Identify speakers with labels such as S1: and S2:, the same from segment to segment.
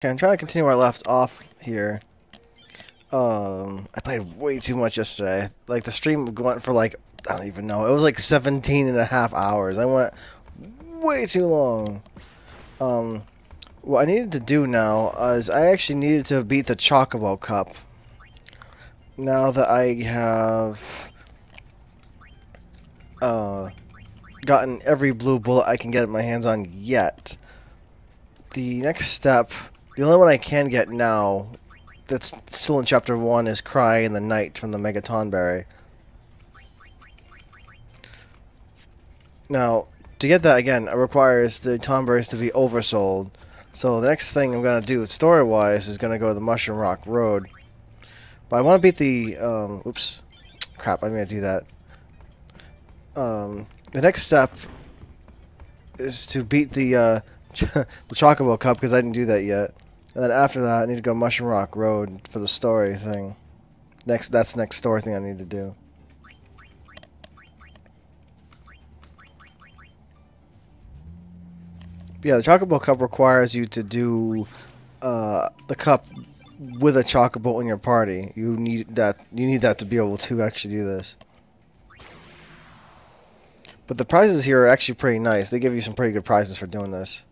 S1: Okay, I'm trying to continue where I left off here. I played way too much yesterday. Like, the stream went for like, I don't even know. It was like 17 and a half hours. I went way too long. Um, what I needed to do now is I actually needed to beat the Chocobo Cup. Now that I have, gotten every blue bullet I can get my hands on yet. The next step, the only one I can get now that's still in Chapter 1 is Cry in the Night from the Mega Tonberry. Now, to get that again, it requires the Tonberries to be oversold. So the next thing I'm going to do, story-wise, is going to go to the Mushroom Rock Road. But I want to beat the, oops, crap, I'm going to do that. The next step is to beat the, the Chocobo Cup, because I didn't do that yet. And then after that, I need to go Mushroom Rock Road for the story thing. That's the next story thing I need to do. Yeah, the Chocobo Cup requires you to do the cup with a Chocobo in your party. You need that. You need that to be able to actually do this. But the prizes here are actually pretty nice. They give you some pretty good prizes for doing this.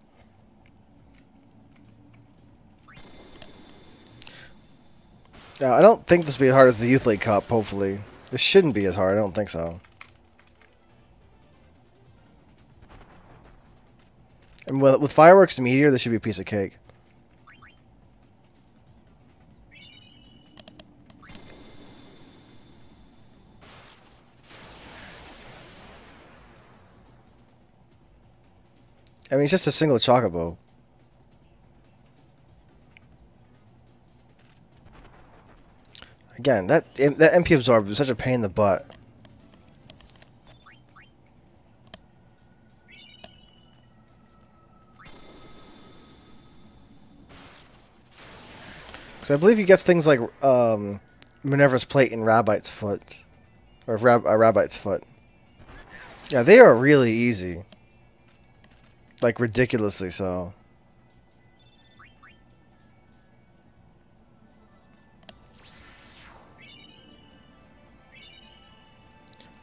S1: Now, I don't think this will be as hard as the Youth League Cup, hopefully. This shouldn't be as hard, I don't think so. And with Fireworks and Meteor, this should be a piece of cake. I mean, it's just a single Chocobo. Again, that MP Absorb is such a pain in the butt. So I believe he gets things like Minerva's Plate and Rabbite's Foot. Or Rabbite's Foot. Yeah, they are really easy. Like, ridiculously so.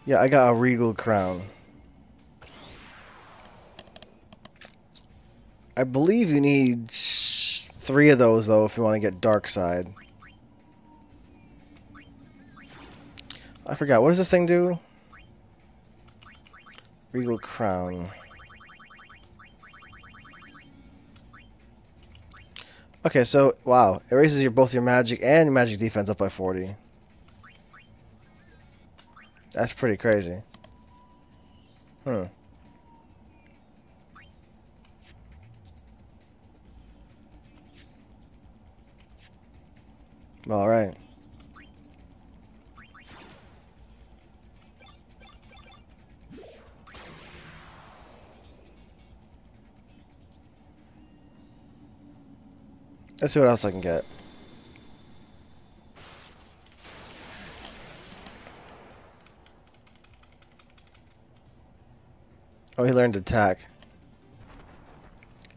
S1: Yeah, I got a Regal Crown. I believe you need 3 of those, though, if you want to get Dark Side. I forgot. What does this thing do? Regal Crown. Okay, so, wow. It raises both your magic and your magic defense up by 40. That's pretty crazy. Hmm. Alright. Let's see what else I can get. Oh, he learned to attack.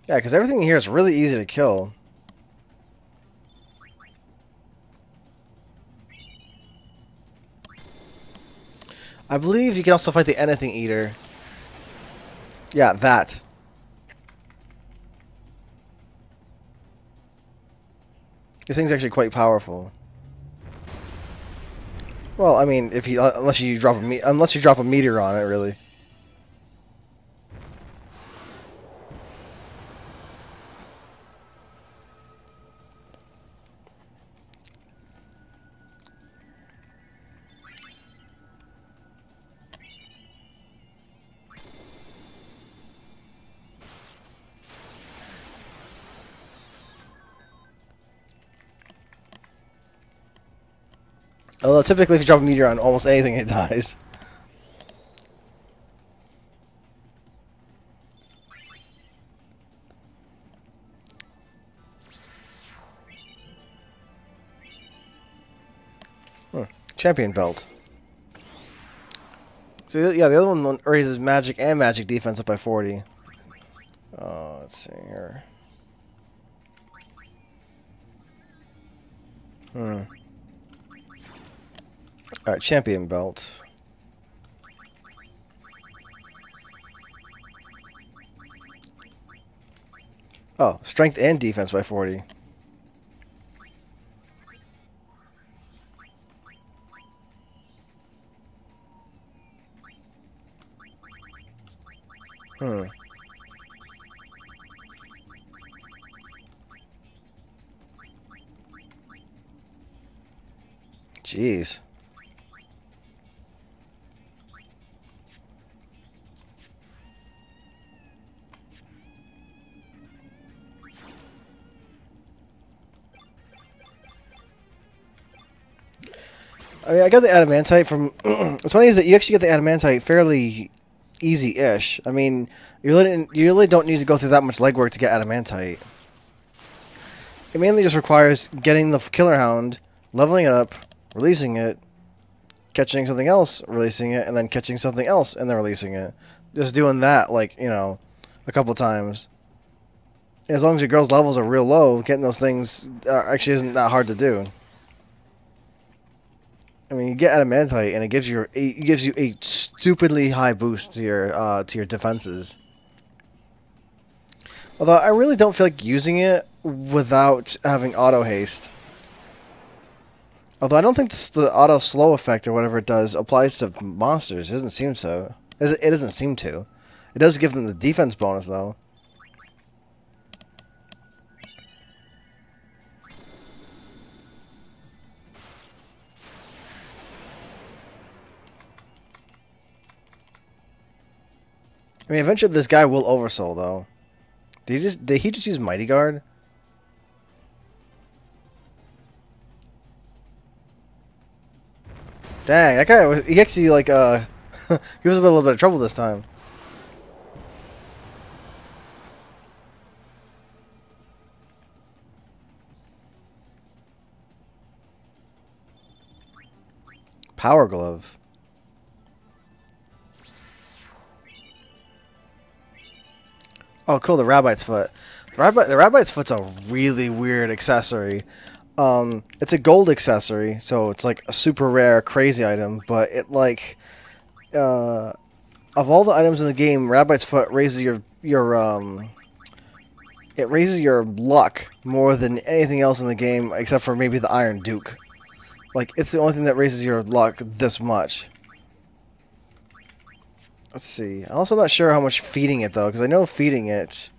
S1: Yeah, because everything here is really easy to kill. I believe you can also fight the Anything Eater. Yeah, that. This thing's actually quite powerful. Well, I mean, if you unless you drop a meteor on it, really. Although typically, if you drop a meteor on almost anything, it dies. Champion belt. So yeah, the other one raises magic and magic defense up by 40. Let's see here. Alright, champion belt. Oh, strength and defense by 40. Jeez. I mean, I got the adamantite from... What's funny is that you actually get the adamantite fairly easy-ish. I mean, you really don't need to go through that much legwork to get adamantite. It mainly just requires getting the killer hound, leveling it up, releasing it, catching something else, releasing it, and then catching something else, and then releasing it. Just doing that, like, you know, a couple times. As long as your girl's levels are real low, getting those things actually isn't that hard to do. I mean, you get adamantite, and it gives you a stupidly high boost to your defenses. Although I really don't feel like using it without having auto haste. Although I don't think the auto slow effect or whatever it does applies to monsters. It doesn't seem so. It doesn't seem to. It does give them the defense bonus though. I mean, eventually this guy will oversoul though. Did he just use Mighty Guard? Dang, that guy he actually like he was in a little bit of trouble this time. Power Glove. Oh, cool, the Rabbite's Foot. The Rabbite's Foot's a really weird accessory. It's a gold accessory, so it's like a super rare, crazy item, but it like, of all the items in the game, Rabbite's Foot raises it raises your luck more than anything else in the game, except for maybe the Iron Duke. Like, it's the only thing that raises your luck this much. Let's see. I'm also not sure how much feeding it, though, because I know feeding it...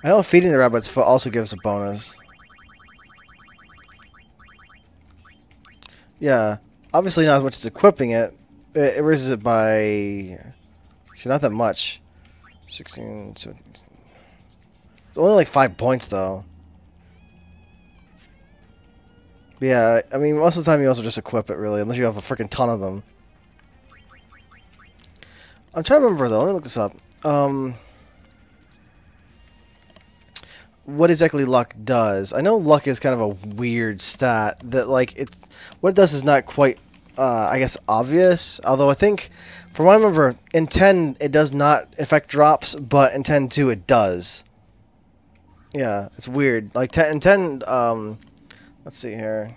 S1: I know feeding the Rabbit's Foot also gives a bonus. Yeah. Obviously not as much as equipping it. It raises it by... Actually, not that much. 16... 17... It's only like 5 points, though. But yeah, I mean, most of the time you also just equip it, really, unless you have a freaking ton of them. I'm trying to remember, though. Let me look this up. What exactly luck does. I know luck is kind of a weird stat that, like, what it does is not quite, I guess, obvious. Although I think, from what I remember, in 10 it does not affect drops, but in 10-2 it does. Yeah, it's weird. Like, in 10, let's see here.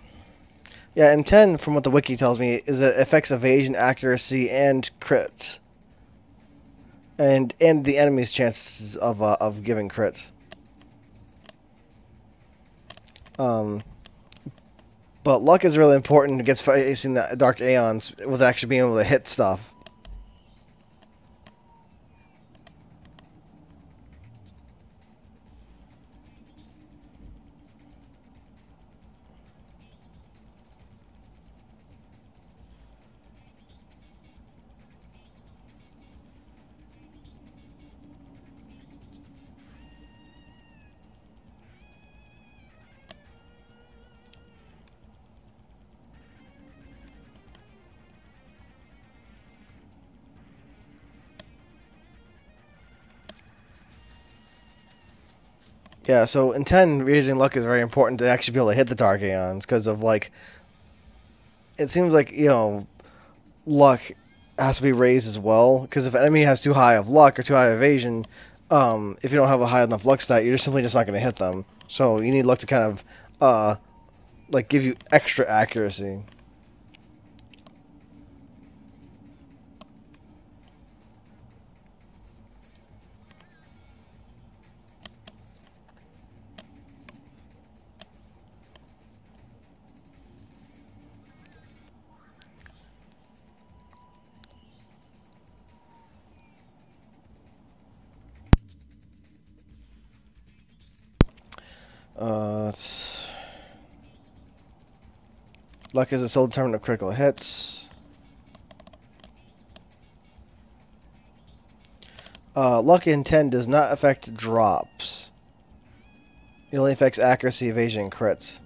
S1: Yeah, in 10, from what the wiki tells me, is that it affects evasion, accuracy, and crits. And the enemy's chances of giving crits. But luck is really important against facing the Dark Aeons with actually being able to hit stuff. Yeah, so in 10, raising luck is very important to actually be able to hit the Dark Aeons, because of, like, it seems like, you know, luck has to be raised as well, because if an enemy has too high of luck or too high of evasion, if you don't have a high enough luck stat, you're just simply just not going to hit them. So you need luck to kind of like give you extra accuracy. It's luck is a sole determinant of critical hits. Luck in 10 does not affect drops. It only affects accuracy, evasion, and crits.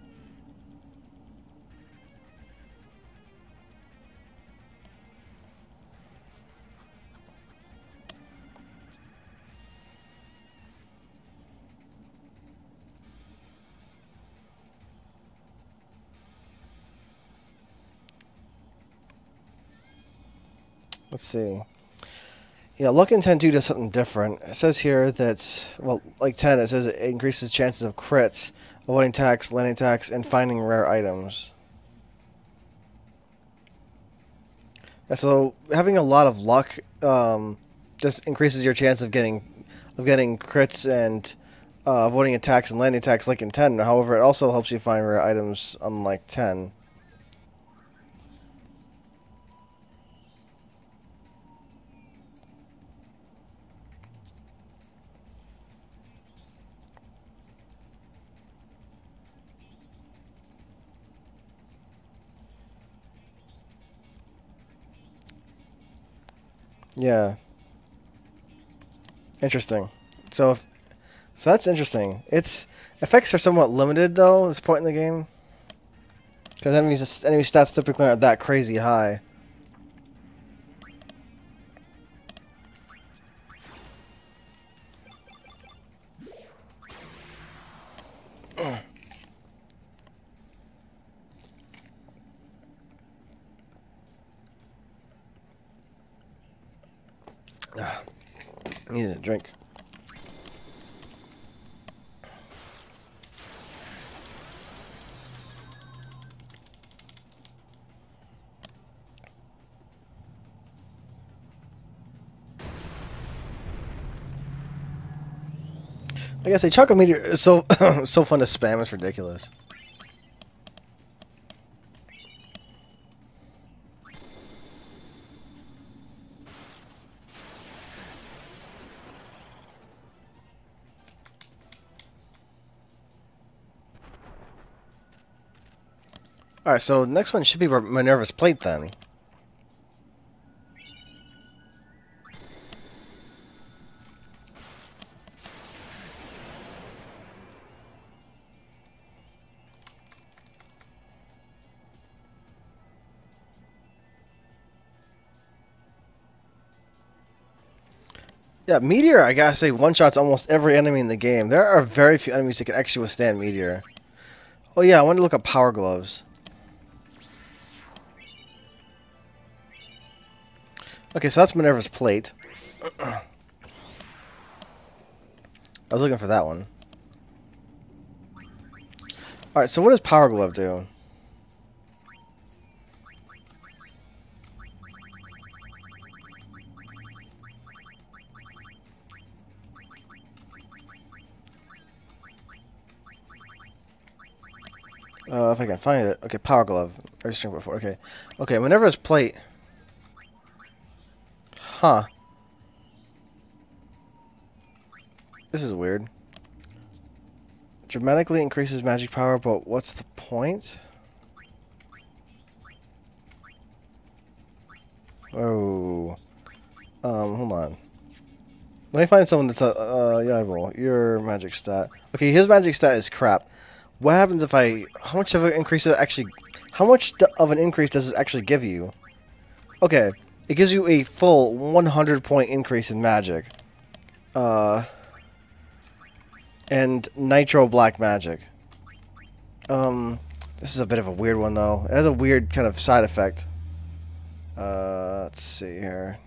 S1: Let's see. Yeah, luck in 10 2 does something different. It says here that, well, like 10, it says it increases chances of crits, avoiding attacks, landing attacks, and finding rare items. Yeah, so having a lot of luck just increases your chance of getting crits and avoiding attacks and landing attacks like in 10. However, it also helps you find rare items unlike 10. Yeah. Interesting. So that's interesting. Its effects are somewhat limited though at this point in the game, because enemy stats typically aren't that crazy high. Needed a drink. Like I say, Chocolate Meteor is so so fun to spam. It's ridiculous. Alright, so next one should be Minerva's Plate then. Yeah, Meteor, I gotta say, one-shots almost every enemy in the game. There are very few enemies that can actually withstand Meteor. Oh yeah, I want to look up Power Gloves. Okay, so that's Minerva's Plate. I was looking for that one. Alright, so what does Power Glove do? If I can find it. Okay, Power Glove. I was before. Okay. Okay, Minerva's Plate. Huh. This is weird. Dramatically increases magic power, but what's the point? Oh. Hold on. Let me find someone that's Yibel. Your magic stat. Okay, his magic stat is crap. What happens if I... How much of an increase does it actually... How much of an increase does it actually give you? Okay. It gives you a full 100 point increase in magic. And Nitro Black Magic. This is a bit of a weird one, though. It has a weird kind of side effect. Let's see here.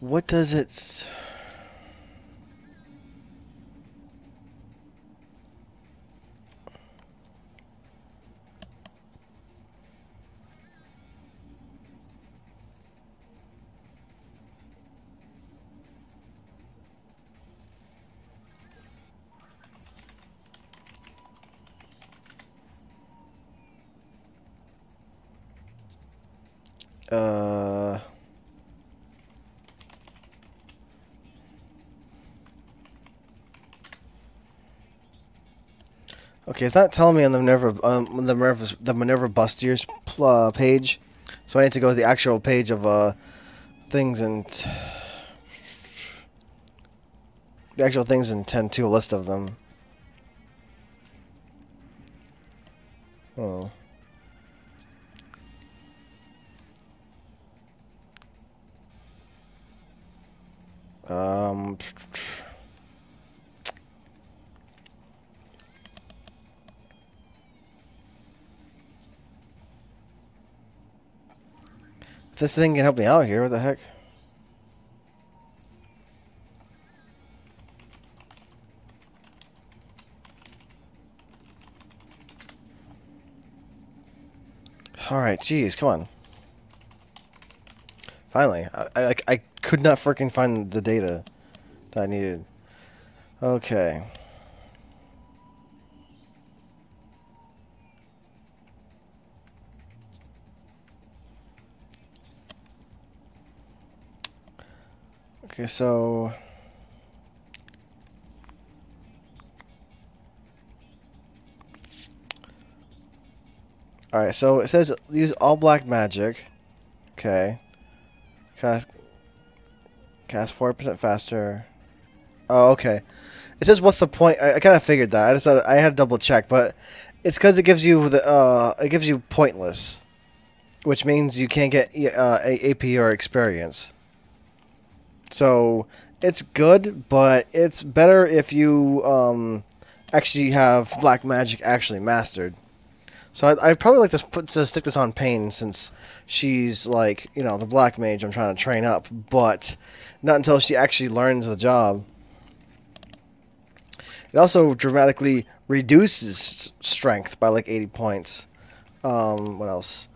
S1: What does it... Okay, it's not telling me on the Minerva Bustiers page, so I need to go to the actual page of things and the actual things and tend to a list of them. Oh. Um. If this thing can help me out here, what the heck? Alright, jeez, come on. Finally. I could not freaking find the data that I needed. Okay. Okay, so... Alright, so it says use all black magic. Okay. Cast 40% faster. Oh, okay. It says what's the point? I kind of figured that. I just thought I had to double check, but it's because it gives you pointless, which means you can't get AP or experience. So it's good, but it's better if you actually have black magic actually mastered. So I'd probably like to stick this on Pain, since she's like, you know, the black mage I'm trying to train up, but not until she actually learns the job. It also dramatically reduces strength by like 80 points. What else?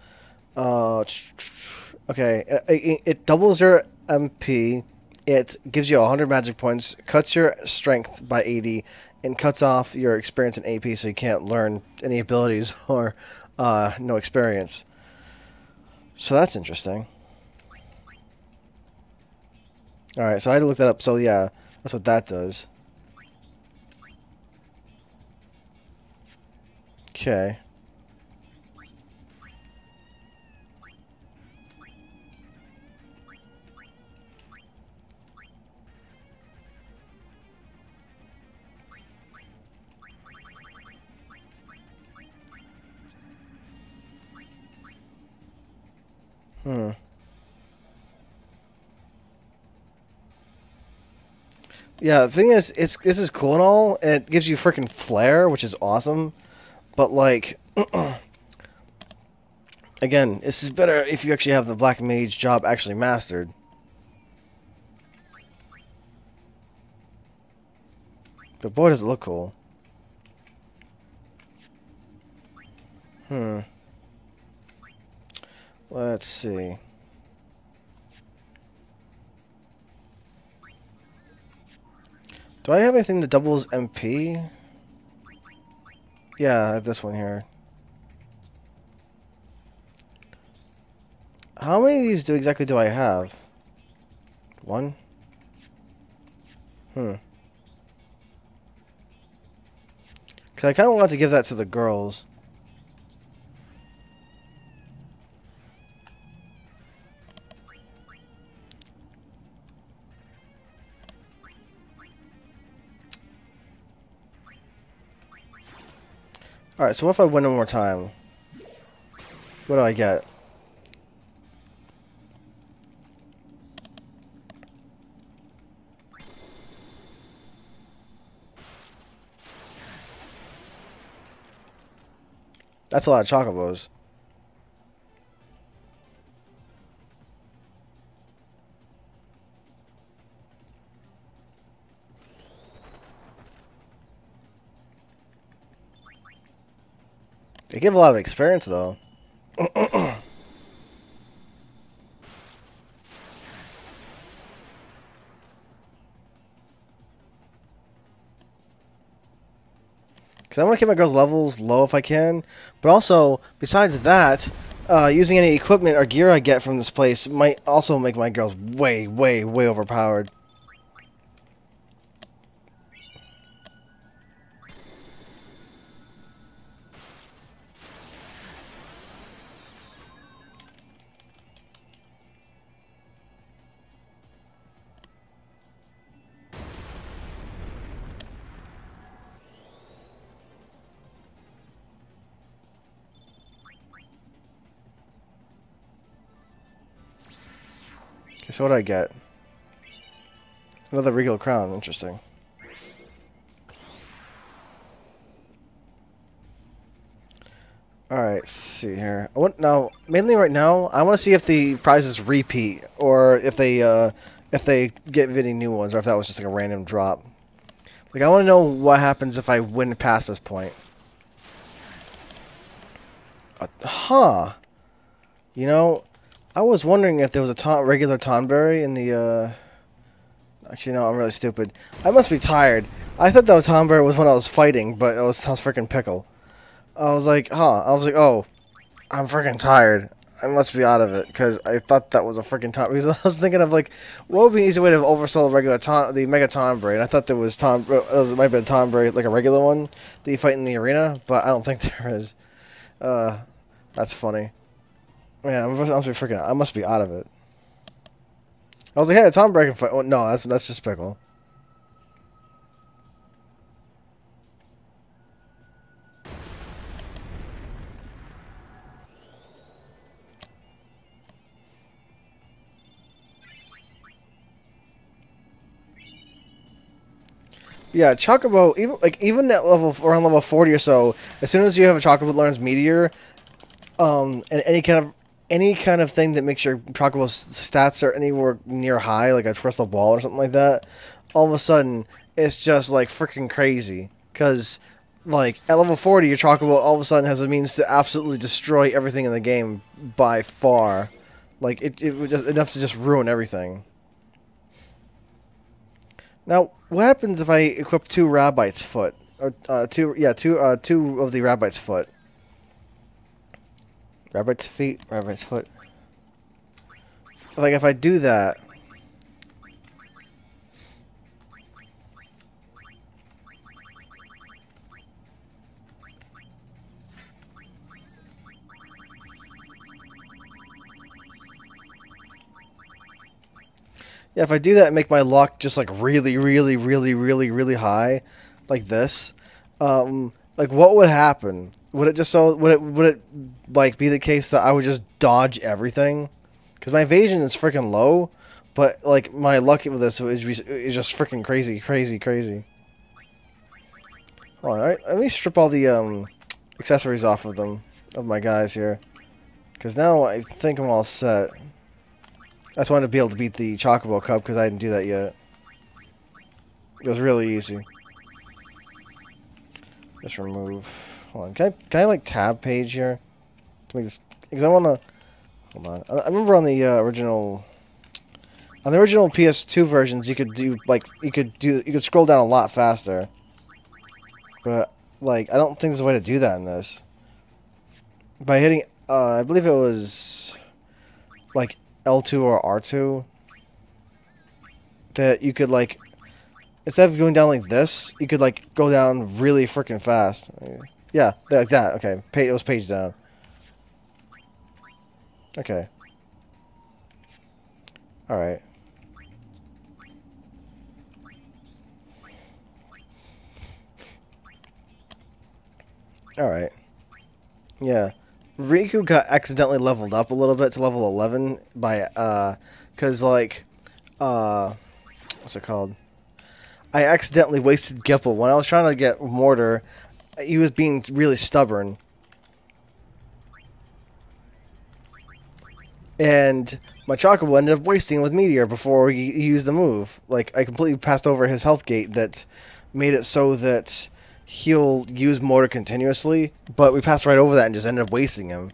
S1: Okay, it doubles your MP. It gives you 100 magic points, cuts your strength by 80, and cuts off your experience in AP, so you can't learn any abilities or no experience. So that's interesting. Alright, so I had to look that up. So yeah, that's what that does. Okay. Yeah, the thing is, this is cool and all, and it gives you freaking flair, which is awesome. But like, again, this is better if you actually have the black mage job actually mastered. But boy, does it look cool. Let's see. Do I have anything that doubles MP? Yeah, I have this one here. How many of these exactly do I have? One? Because I kind of want to give that to the girls. Alright, so what if I win one more time? What do I get? That's a lot of chocobos. They give a lot of experience, though. Because I want to keep my girls' levels low if I can. But also, besides that, using any equipment or gear I get from this place might also make my girls way, way, way overpowered. Okay, so what do I get? Another regal crown. Interesting. Alright, let's see here. Now, mainly right now, I want to see if the prizes repeat, or if they get any new ones, or if that was just like a random drop. Like, I want to know what happens if I win past this point. Huh. You know, I was wondering if there was a regular Tonberry in the, Actually, no, I'm really stupid. I must be tired. I thought that was Tonberry was when I was fighting, but it was freaking Pickle. I was like, huh. I was like, oh, I'm freaking tired. I must be out of it, because I thought that was a freaking Tom. Because I was thinking of, like, what would be an easy way to oversell the Mega Tonberry? And I thought there was it might be a Tonberry, like a regular one that you fight in the arena, but I don't think there is. That's funny. Man, I must be out of it. I was like, hey, Tonberry can fight. Oh, no, that's just Pickle. Yeah, Chocobo, even at around level 40 or so, as soon as you have a Chocobo that learns Meteor, and any kind of thing that makes your Chocobo's stats are anywhere near high, like a crystal ball or something like that, all of a sudden it's just like freaking crazy. Because like at level 40, your Chocobo all of a sudden has a means to absolutely destroy everything in the game by far. Like it would just enough to just ruin everything. Now, what happens if I equip 2 Rabbite's foot? Or, two of the Rabbite's foot. Rabbite's feet? Rabbite's foot. Like, if I do that... Yeah, if I do that and make my luck just like really, really, really, really, really high, like this, like what would happen? Would it would it like be the case that I would just dodge everything? Because my evasion is freaking low, but like my luck with this is just freaking crazy, crazy, crazy. Hold on, all right, let me strip all the accessories off of my guys here, because now I think I'm all set. I just wanted to be able to beat the Chocobo Cup because I didn't do that yet. It was really easy. Just remove. Hold on. Can I like tab page here to make this? Because I want to. Hold on. I remember on the original PS2 versions, you could do like you could scroll down a lot faster. But like I don't think there's a way to do that in this. By hitting, I believe it was like L2 or R2, that you could like, instead of going down like this, you could like go down really freaking fast. Yeah, like that. Okay, it was page down. Okay. All right. All right. Yeah. Riku got accidentally leveled up a little bit to level 11 by, cause like, what's it called? I accidentally wasted Gipple. When I was trying to get Mortar, he was being really stubborn. And my Chocobo ended up wasting with Meteor before he used the move. Like, I completely passed over his health gate that made it so that he'll use mortar continuously, but we passed right over that and just ended up wasting him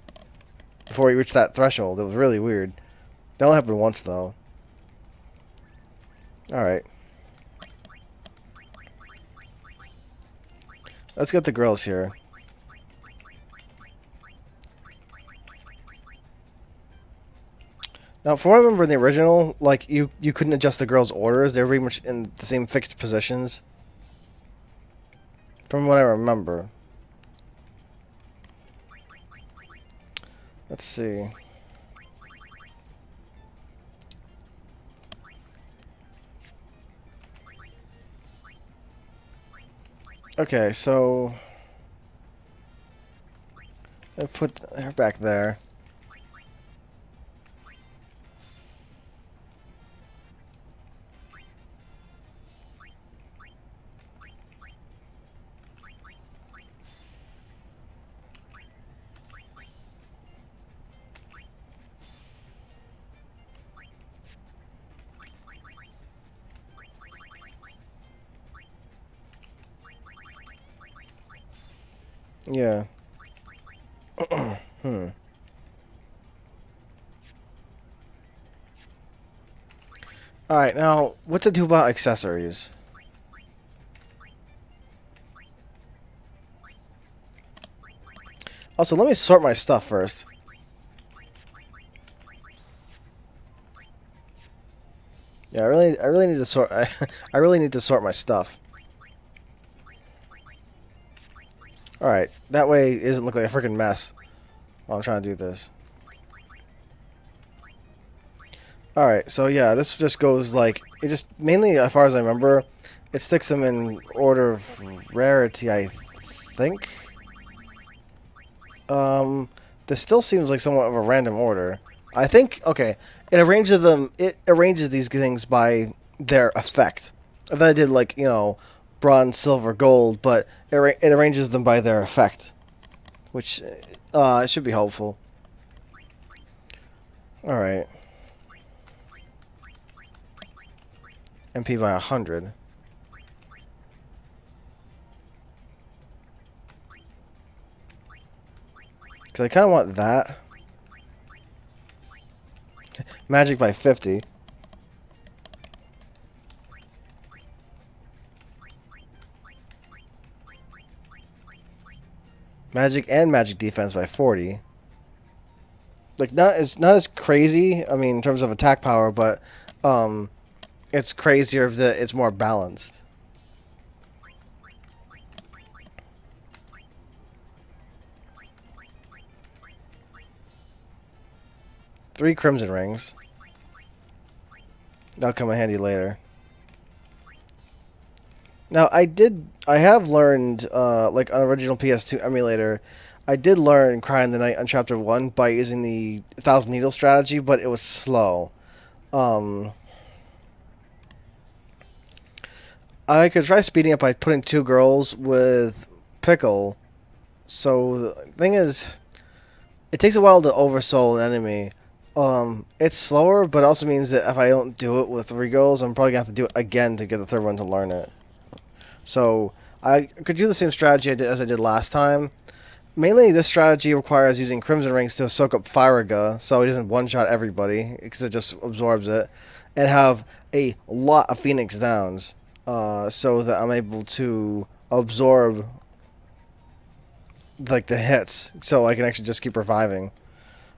S1: before he reached that threshold. It was really weird. That only happened once, though. Alright. Let's get the girls here. Now, from what I remember in the original, like, you couldn't adjust the girls' orders. They were pretty much in the same fixed positions. From what I remember. Let's see. Okay, so I put her back there. Yeah. Alright, now, what to do about accessories? Also, let me sort my stuff first. Yeah, I really need to sort. I really need to sort my stuff. All right, that way it doesn't look like a freaking mess while I'm trying to do this. All right, so yeah, this just goes like it just mainly, as far as I remember, it sticks them in order of rarity. I think. This still seems like somewhat of a random order. I think, okay, it arranges them. It arranges these things by their effect. I thought I did like, you know, bronze, silver, gold, but it arranges them by their effect, which it should be helpful. All right. MP by 100. Because I kind of want that. Magic by 50. Magic and magic defense by 40. Like, it's not as crazy, I mean, in terms of attack power, but it's crazier if it's more balanced. Three crimson rings. That'll come in handy later. Now, I have learned, like on the original PS2 emulator, I did learn Cry in the Night on Chapter 1 by using the 1,000 Needle strategy, but it was slow. I could try speeding up by putting two girls with Pickle. So, the thing is, it takes a while to oversoul an enemy. It's slower, but it also means that if I don't do it with three girls, I'm probably going to have to do it again to get the third one to learn it. So, I could do the same strategy as I did last time. Mainly, this strategy requires using Crimson Rings to soak up Firaga, so it doesn't one-shot everybody, because it just absorbs it, and have a lot of Phoenix Downs, so that I'm able to absorb, like, the hits, so I can actually just keep reviving.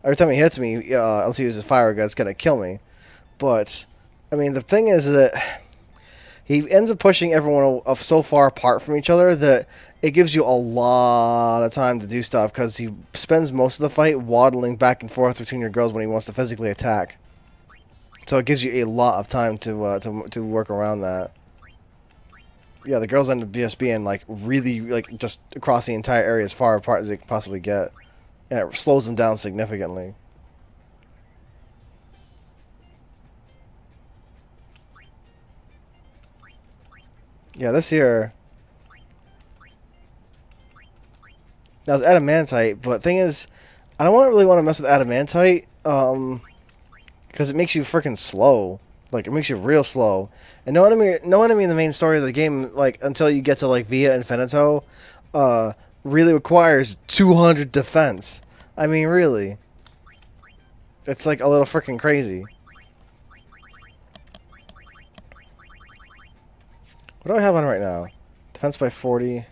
S1: Every time he hits me, unless he uses Firaga, it's going to kill me. But, I mean, the thing is that he ends up pushing everyone so far apart from each other that it gives you a lot of time to do stuff, because he spends most of the fight waddling back and forth between your girls when he wants to physically attack. So it gives you a lot of time to work around that. Yeah, the girls end up just being like really like just across the entire area as far apart as they can possibly get, and it slows them down significantly. Yeah, this here. Now it's adamantite, but thing is, I don't really want to mess with adamantite, because it makes you freaking slow. Like, it makes you real slow. And no enemy in the main story of the game, like, until you get to, like, Via Infinito, really requires 200 defense. I mean, really. It's, like, a little freaking crazy. What do I have on right now? Defense by 40.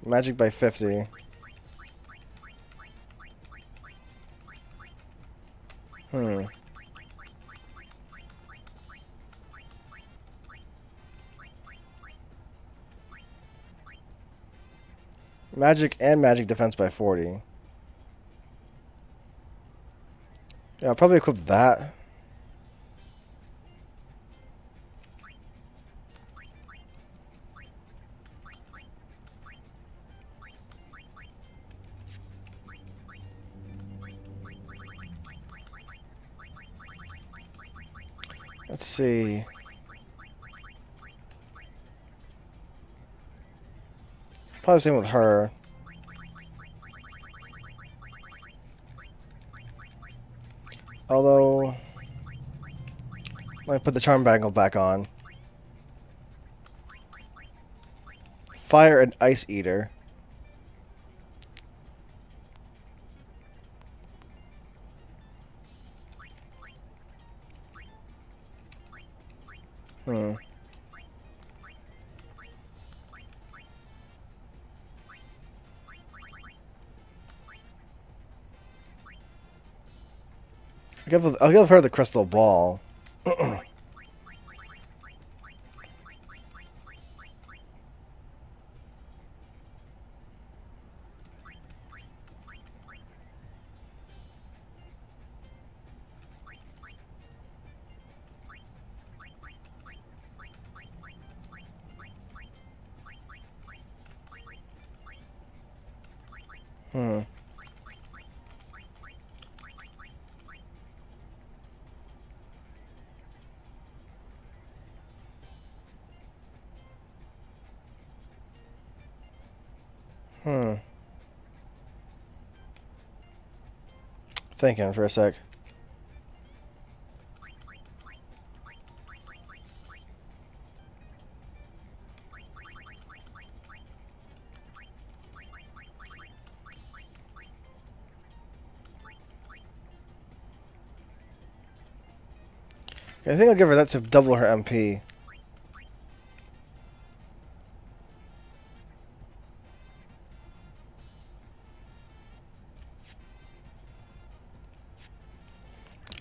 S1: Magic by 50. Magic and magic defense by 40. Yeah, I'll probably equip that. Let's see. Probably same with her. Although, might put the charm bangle back on. Fire and Ice Eater. I'll give her the crystal ball. Thinking for a sec. I think I'll give her that to double her MP.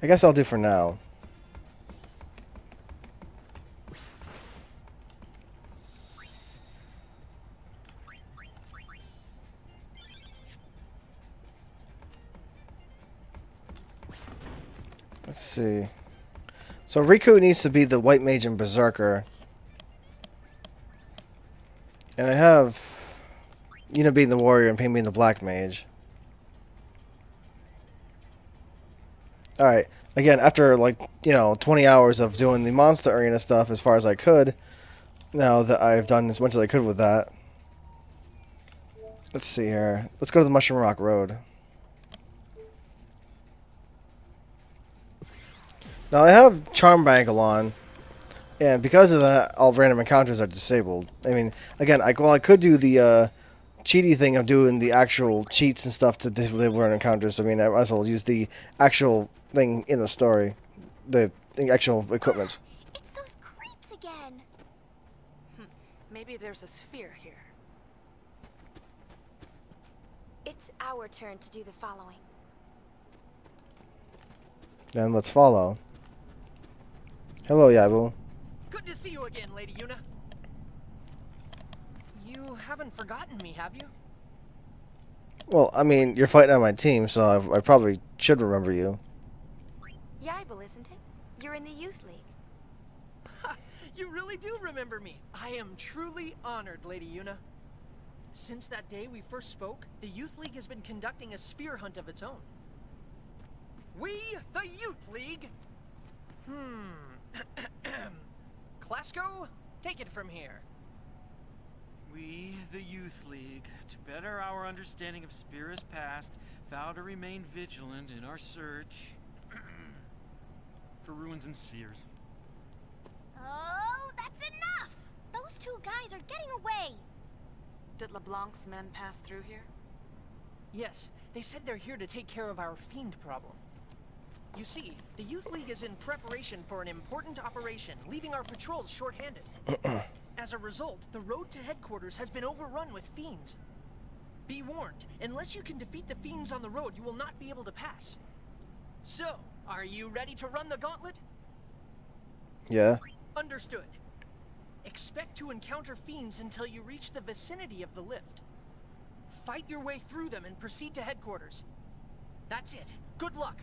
S1: I guess I'll do for now. Let's see. So Riku needs to be the White Mage and Berserker. And I have Yuna being the Warrior and Pain being the Black Mage. Alright, again, after, like, 20 hours of doing the Monster Arena stuff as far as I could, now that I've done as much as I could with that. Let's see here. Let's go to the Mushroom Rock Road. Now, I have Charm Bangle on, and because of that, all random encounters are disabled. I mean, again, I could do the cheaty thing of doing the actual cheats and stuff to disable random encounters. I mean, I might as well use the actual thing in the story, the actual equipment.
S2: It's those creeps again.
S3: Maybe there's a sphere here.
S2: It's our turn to do the following.
S1: And let's follow. Hello, Yabu.
S4: Good to see you again, Lady Yuna. You haven't forgotten me, have you?
S1: Well, I mean, you're fighting on my team, so I probably should remember you.
S2: Yaibel, isn't it? You're in the Youth League.
S4: Ha! You really do remember me. I am truly honored, Lady Yuna. Since that day we first spoke, the Youth League has been conducting a sphere hunt of its own. We, the Youth League... Klasko, take it from here.
S5: We, the Youth League, to better our understanding of Spira's past, vow to remain vigilant in our search for ruins and spheres.
S2: Oh, that's enough! Those two guys are getting away!
S3: Did LeBlanc's men pass through here?
S4: Yes, they said they're here to take care of our fiend problem. You see, the Youth League is in preparation for an important operation, leaving our patrols short-handed. As a result, the road to headquarters has been overrun with fiends. Be warned, unless you can defeat the fiends on the road, you will not be able to pass. So, are you ready to run the gauntlet?
S1: Yeah.
S4: Understood. Expect to encounter fiends until you reach the vicinity of the lift. Fight your way through them and proceed to headquarters. That's it. Good luck.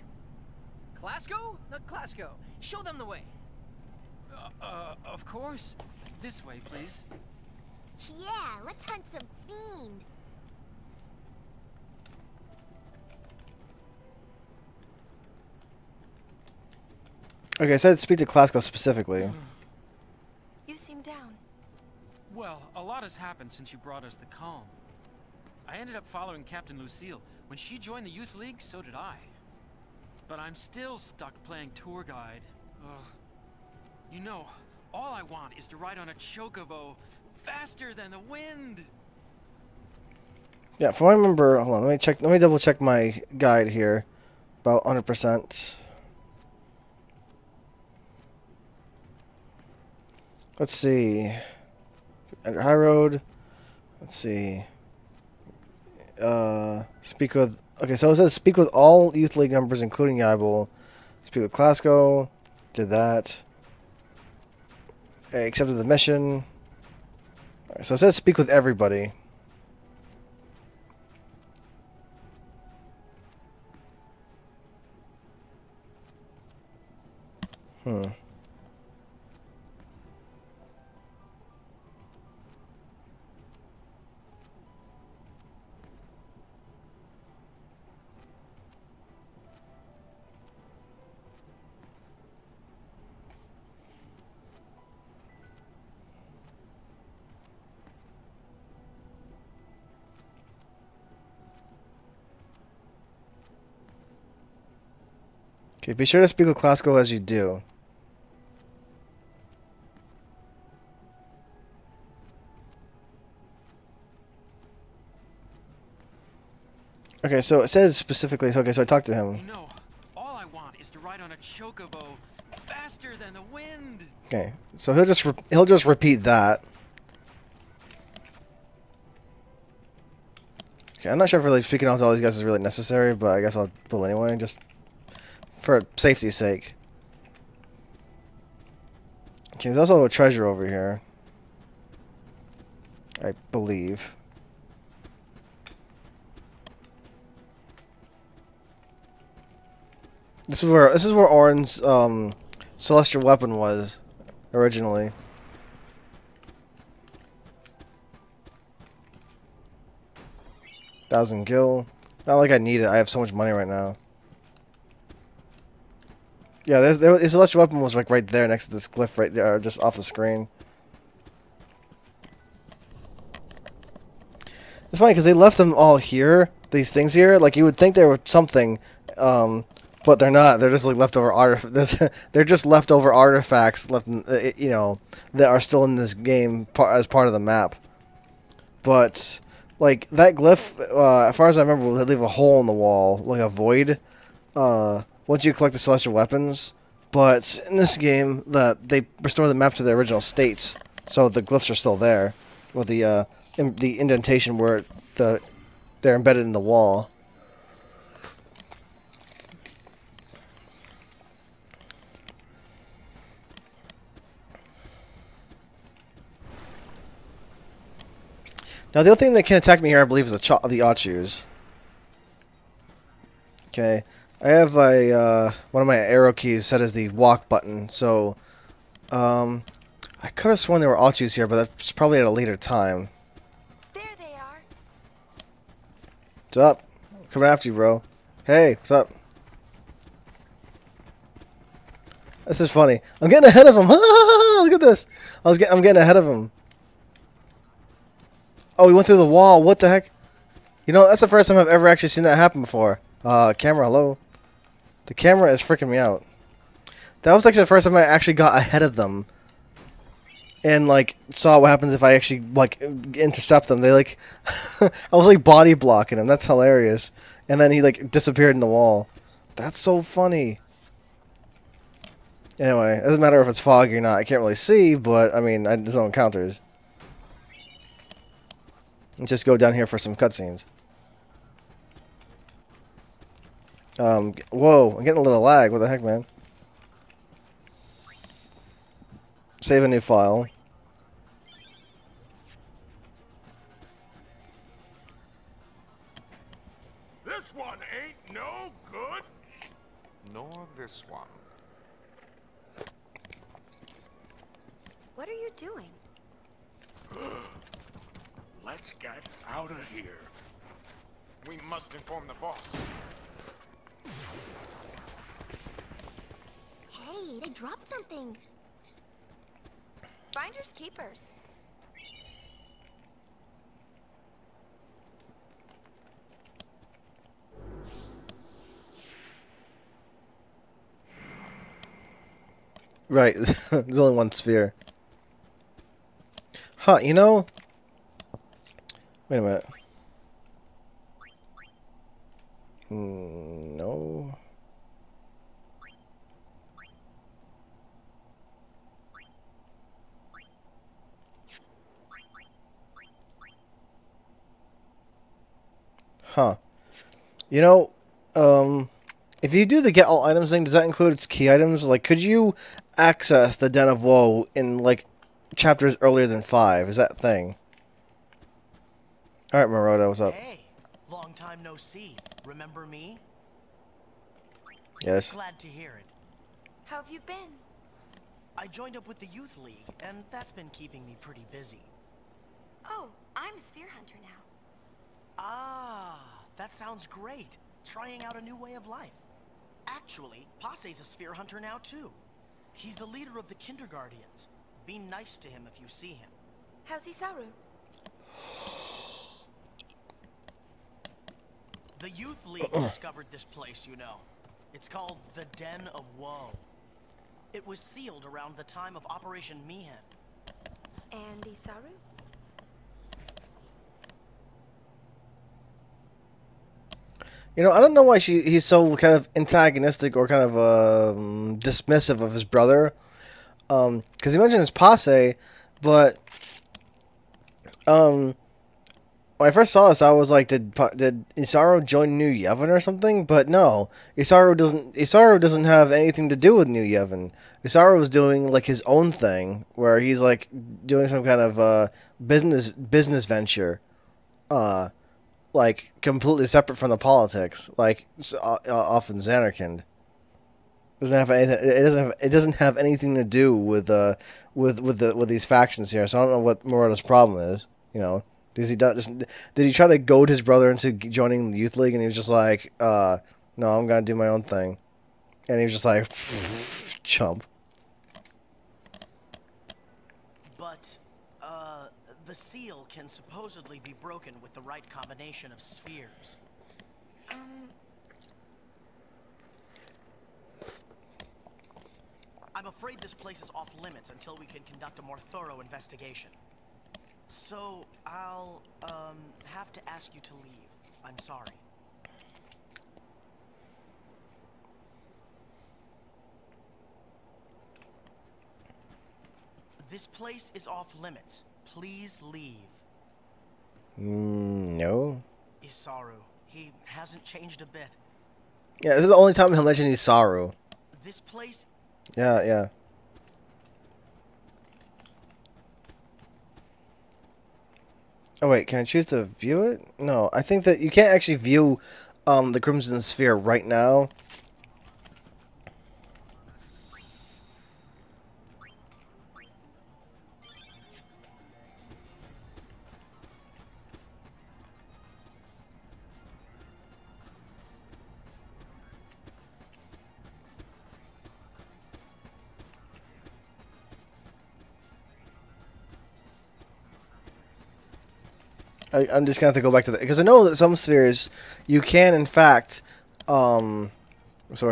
S4: Clasco? Clasco, show them the way.
S5: Of course. This way, please.
S2: Yeah, let's hunt some fiend.
S1: Okay, I said speak to Clasco specifically.
S2: You seem down.
S5: Well, a lot has happened since you brought us the calm. I ended up following Captain Lucille. When she joined the Youth League, so did I. But I'm still stuck playing tour guide. Ugh. You know, all I want is to ride on a chocobo faster than the wind.
S1: Yeah, from what I remember, hold on, let me double check my guide here. About 100%. Let's see. Under High Road. Let's see. Speak with... Okay, so it says speak with all Youth League members, including Yibel. Speak with Clasco. Did that. Accepted the mission. Alright, so it says speak with everybody. Okay, be sure to speak with Clasco as you do. Okay, so it says specifically, okay, so I talked to him.
S5: You know, all I want is to ride on a chocobo faster than the wind.
S1: Okay, so he'll just repeat that. Okay, I'm not sure if really speaking out to all these guys is really necessary, but I guess I'll pull anyway, just for safety's sake. Okay, there's also a treasure over here, I believe. This is where Orin's celestial weapon was originally. $1,000 gil. Not like I need it. I have so much money right now. Yeah, his celestial weapon was like right there next to this glyph right there, just off the screen. It's funny because they left them all here. These things here, like you would think they were something, but they're not. They're just like leftover they're just leftover artifacts left, you know, that are still in this game as part of the map. But like that glyph, as far as I remember, will leave a hole in the wall, like a void. Once you collect the celestial weapons, but in this game, they restore the map to their original states, so the glyphs are still there, with the indentation where they're embedded in the wall. Now the only thing that can attack me here, I believe, is the Achus. Okay. I have one of my arrow keys set as the walk button, so I could have sworn there were Achus here, but that's probably at a later time.
S2: There they are.
S1: What's up? I'm coming after you, bro. Hey, what's up? This is funny. I'm getting ahead of him. Look at this. I'm getting ahead of him. Oh, he went through the wall. What the heck? You know, that's the first time I've ever actually seen that happen before. Camera, hello. The camera is freaking me out. That was actually the first time I actually got ahead of them. And, like, saw what happens if I actually, like, intercept them. They, like... I was, like, body blocking him. That's hilarious. And then he, like, disappeared in the wall. That's so funny. Anyway, it doesn't matter if it's foggy or not. I can't really see, but, I mean, there's no encounters. Let's just go down here for some cutscenes. Whoa, I'm getting a little lag. What the heck, man? Save a new file.
S6: This one ain't no good.
S7: Nor this one.
S2: What are you doing?
S6: Let's get out of here.
S7: We must inform the boss.
S2: Hey, they dropped something. Finders keepers.
S1: Right, there's only one sphere. Huh, you know... Wait a minute. No... Huh. You know, if you do the get all items thing, does that include its key items? Like, could you access the Den of Woe in, like, chapters earlier than 5? Is that a thing? Alright, Maroda, what's up?
S8: Hey, long time no see. Remember me?
S1: Yes.
S8: Glad to hear it.
S2: How have you been?
S8: I joined up with the Youth League, and that's been keeping me pretty busy.
S2: Oh, I'm a sphere hunter now.
S8: Ah, that sounds great. Trying out a new way of life. Actually, Passe's a sphere hunter now too. He's the leader of the Kinderguardians. Be nice to him if you see him.
S2: How's Isaru?
S8: The Youth League discovered this place, you know. It's called the Den of Woe. It was sealed around the time of Operation Mihen.
S2: And Isaru?
S1: You know, I don't know why he's so kind of antagonistic or kind of dismissive of his brother. Because he mentioned his Passe, but when I first saw this, I was like, did Isaru join New Yevon or something? But no, Isaru doesn't have anything to do with New Yevon. Isaru was doing like his own thing, where he's like doing some kind of business venture, like completely separate from the politics, like off in Xanarkand. Doesn't have anything. It doesn't have anything to do with these factions here. So I don't know what Murata's problem is. You know. Did he try to goad his brother into joining the Youth League, and he was just like, no, I'm gonna do my own thing, and he was just like, chump.
S8: But, the seal can supposedly be broken with the right combination of spheres. I'm afraid this place is off limits until we can conduct a more thorough investigation. So, I'll, have to ask you to leave. I'm sorry. This place is off limits. Please leave.
S1: No.
S8: Isaru. He hasn't changed a bit.
S1: Yeah, this is the only time he'll mention Isaru.
S8: This place...
S1: Yeah. Oh wait, can I choose to view it? No, I think that you can't actually view the Crimson Sphere right now. I'm just gonna have to go back to the, because I know that some spheres you can in fact, sorry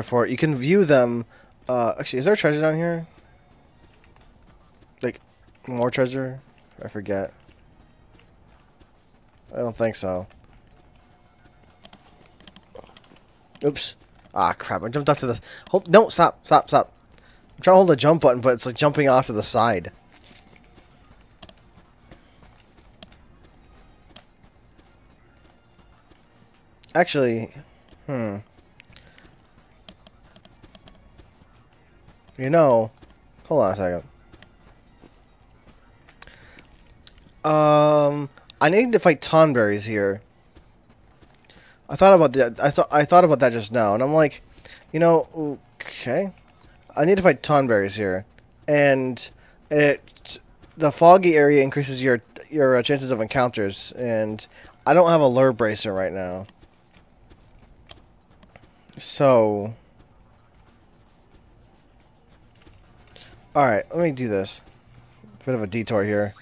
S1: for it. You can view them. Actually, is there treasure down here? Like more treasure? I forget. I don't think so. Oops. Ah, crap. I jumped off to the... Hold, no, stop. I'm trying to hold the jump button, but it's like jumping off to the side. Actually, you know, hold on a second. I need to fight Tonberries here. I thought about that. I thought about that just now, and I'm like, you know, okay. I need to fight Tonberries here, and the foggy area increases your chances of encounters, and I don't have a lure bracer right now. So, alright, let me do this. Bit of a detour here.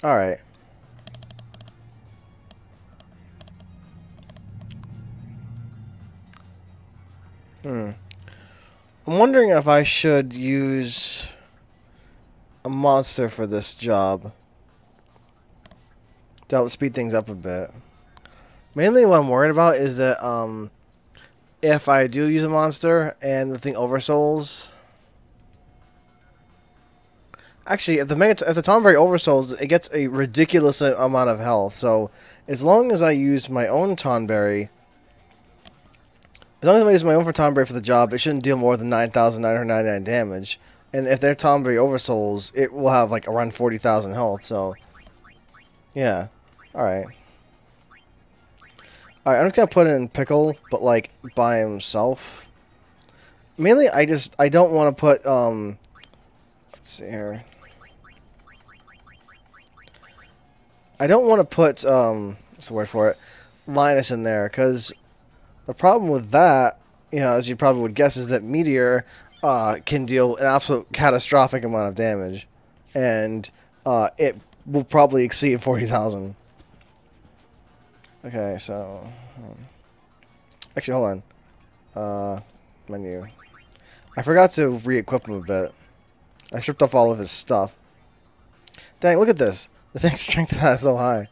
S1: Alright. I'm wondering if I should use a monster for this job. That would speed things up a bit. Mainly what I'm worried about is that, if I do use a monster and the thing oversouls... Actually, if the Tonberry oversouls, it gets a ridiculous amount of health. So, as long as I use my own Tonberry... As long as I use my own for Tonberry for the job, it shouldn't deal more than 9,999 damage. And if their Tonberry oversouls, it will have, like, around 40,000 health, so... Yeah. Alright. Alright, I'm just gonna put it in Pickle, but, like, by himself. Mainly, I don't want to put, let's see here. I don't want to put, what's the word for it? Linus in there, because the problem with that, you know, as you probably would guess, is that Meteor, can deal an absolute catastrophic amount of damage. And, it will probably exceed 40,000. Okay, so... Actually, hold on. Menu. I forgot to re-equip him a bit. I stripped off all of his stuff. Dang, look at this. The thing's strength is so high.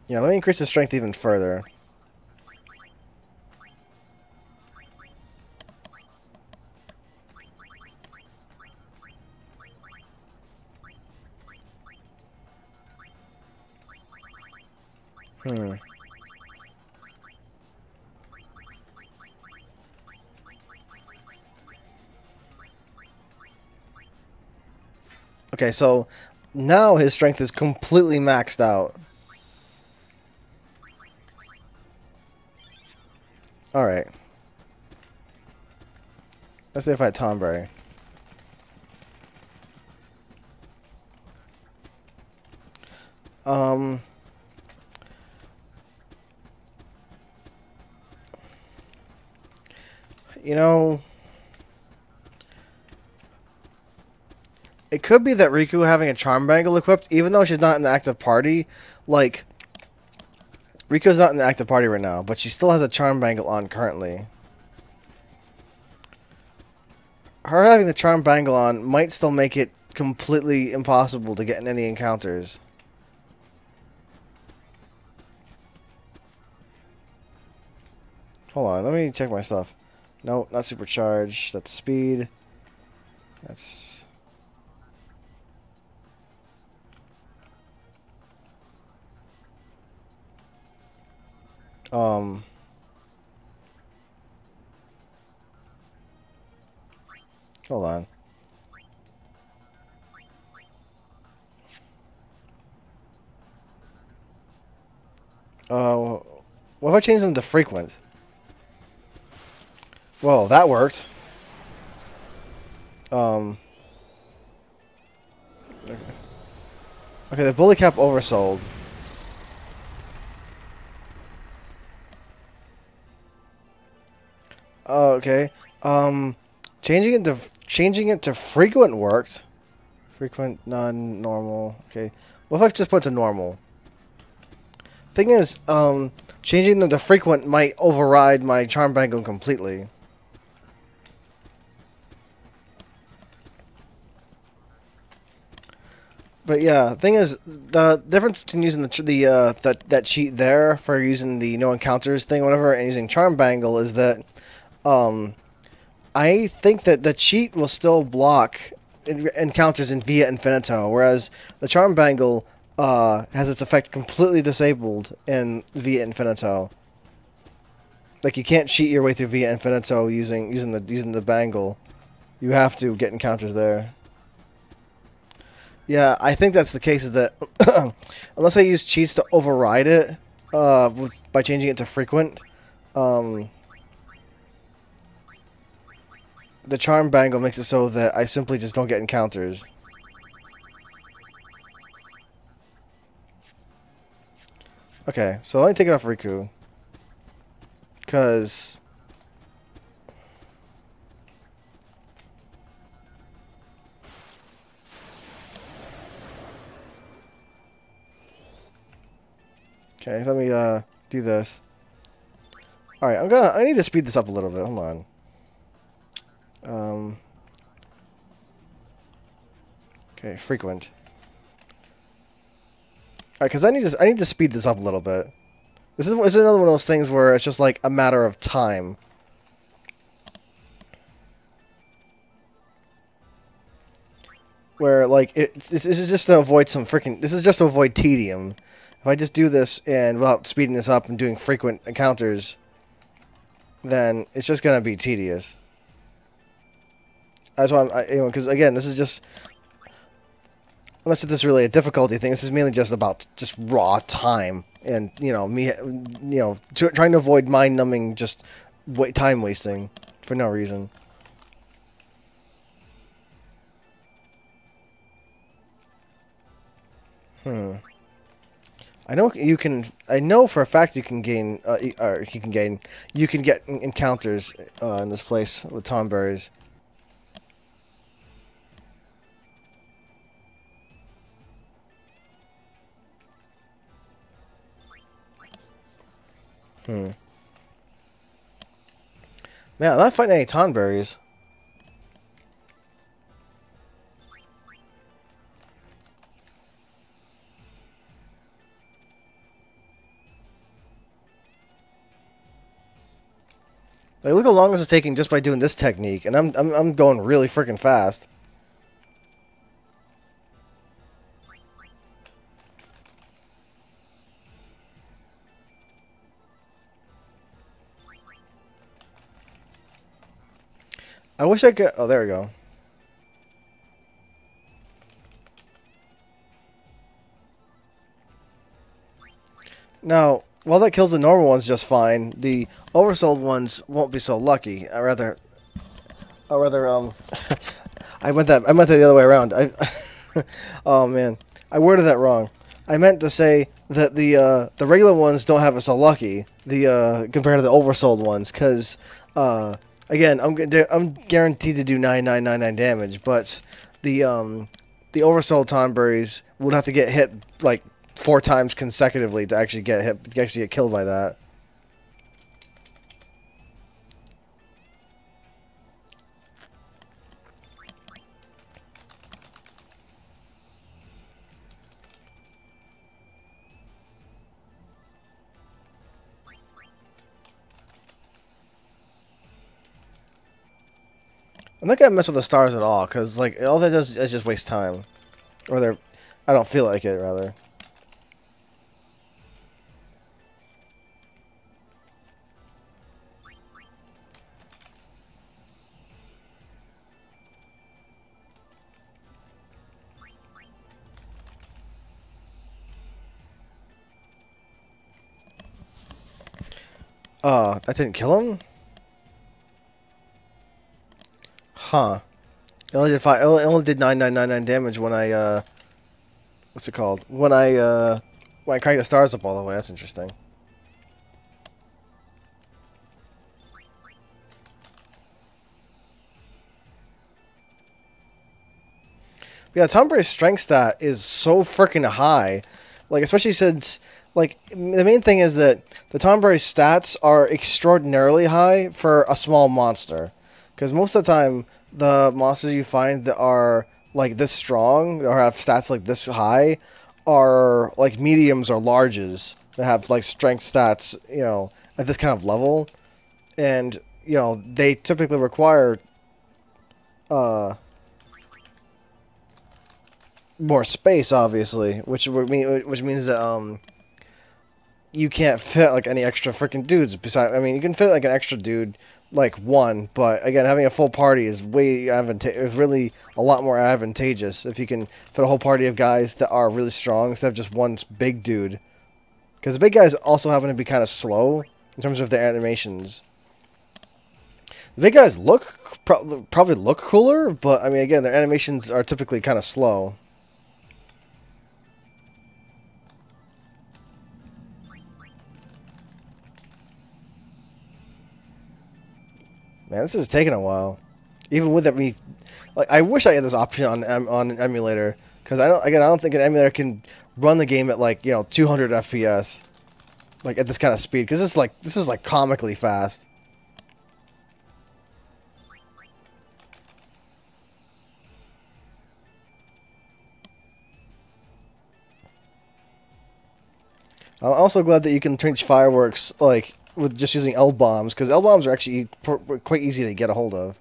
S1: Yeah, let me increase his strength even further. Okay, so now his strength is completely maxed out. Alright. Let's see if I had Tonberry. You know, it could be that Riku having a Charm Bangle equipped, even though she's not in the active party. Like, Riku's not in the active party right now, but she still has a Charm Bangle on currently. Her having the Charm Bangle on might still make it completely impossible to get in any encounters. Hold on, let me check my stuff. No, not supercharge. That's speed. That's... Hold on. What if I change them to frequent? Well, that worked. Okay. Okay, the bully cap oversold. Oh, okay. Changing it to frequent worked. Frequent, non-normal. Okay. What if I just put to normal? Thing is, changing them to frequent might override my charm bangle completely. But yeah, thing is, the difference between using that cheat there for using the no encounters thing, or whatever, and using charm bangle is that, I think that the cheat will still block encounters in Via Infinito, whereas the charm bangle has its effect completely disabled in Via Infinito. Like you can't cheat your way through Via Infinito using the bangle. You have to get encounters there. Yeah, I think that's the case. Is that unless I use cheats to override it by changing it to frequent, the charm bangle makes it so that I simply just don't get encounters. Okay, so let me take it off Riku. Because... Okay, let me do this. Alright, I need to speed this up a little bit. Hold on. Okay, frequent. Alright, because I need to speed this up a little bit. This is another one of those things where it's just like a matter of time. Where like this is just to avoid this is just to avoid tedium. If I just do this and without speeding this up and doing frequent encounters, then it's just gonna be tedious. That's why because again, this is just, unless this is really a difficulty thing, this is mainly just about just raw time and me trying to avoid mind-numbing just time wasting for no reason. I know you can. I know for a fact you can gain. You can get encounters in this place with Tonberries. Man, I'm not fighting any Tonberries. Like, look how long this is taking just by doing this technique, and I'm going really freaking fast. I wish I could. Oh, there we go. Now, while that kills the normal ones just fine, the oversold ones won't be so lucky. I meant that the other way around. Oh man, I worded that wrong. I meant to say that the regular ones don't have it so lucky. Compared to the oversold ones, because again, I'm guaranteed to do 9999 damage, but the oversold Tonberries would have to get hit like 4 times consecutively to actually get hit, to actually get killed by that. I'm not gonna mess with the stars at all, because like all that does is just waste time, or I don't feel like it rather. That didn't kill him? Huh. It only did 9999 damage when I, what's it called? When I crank the stars up all the way. That's interesting. Yeah, Tonberry's strength stat is so freaking high. Like, especially since, like, the main thing is that the Tonberry stats are extraordinarily high for a small monster. Because most of the time, the monsters you find that are, like, this strong, or have stats, like, this high, are, like, mediums or larges that have, like, strength stats, you know, at this kind of level. And, you know, they typically require, more space, obviously, which means that you can't fit like any extra freaking dudes. Besides, I mean, you can fit like an extra dude, like one, but again, having a full party is is really a lot more advantageous if you can fit a whole party of guys that are really strong instead of just one big dude. Because the big guys also happen to be kind of slow in terms of their animations. The big guys probably look cooler, but I mean, again, their animations are typically kind of slow. Man, this is taking a while. Even with it, like, I wish I had this option on an emulator, because I don't think an emulator can run the game at, like, you know, 200 FPS, like at this kind of speed, because this is like comically fast. I'm also glad that you can reach fireworks like with just using L bombs, because L bombs are actually quite easy to get a hold of.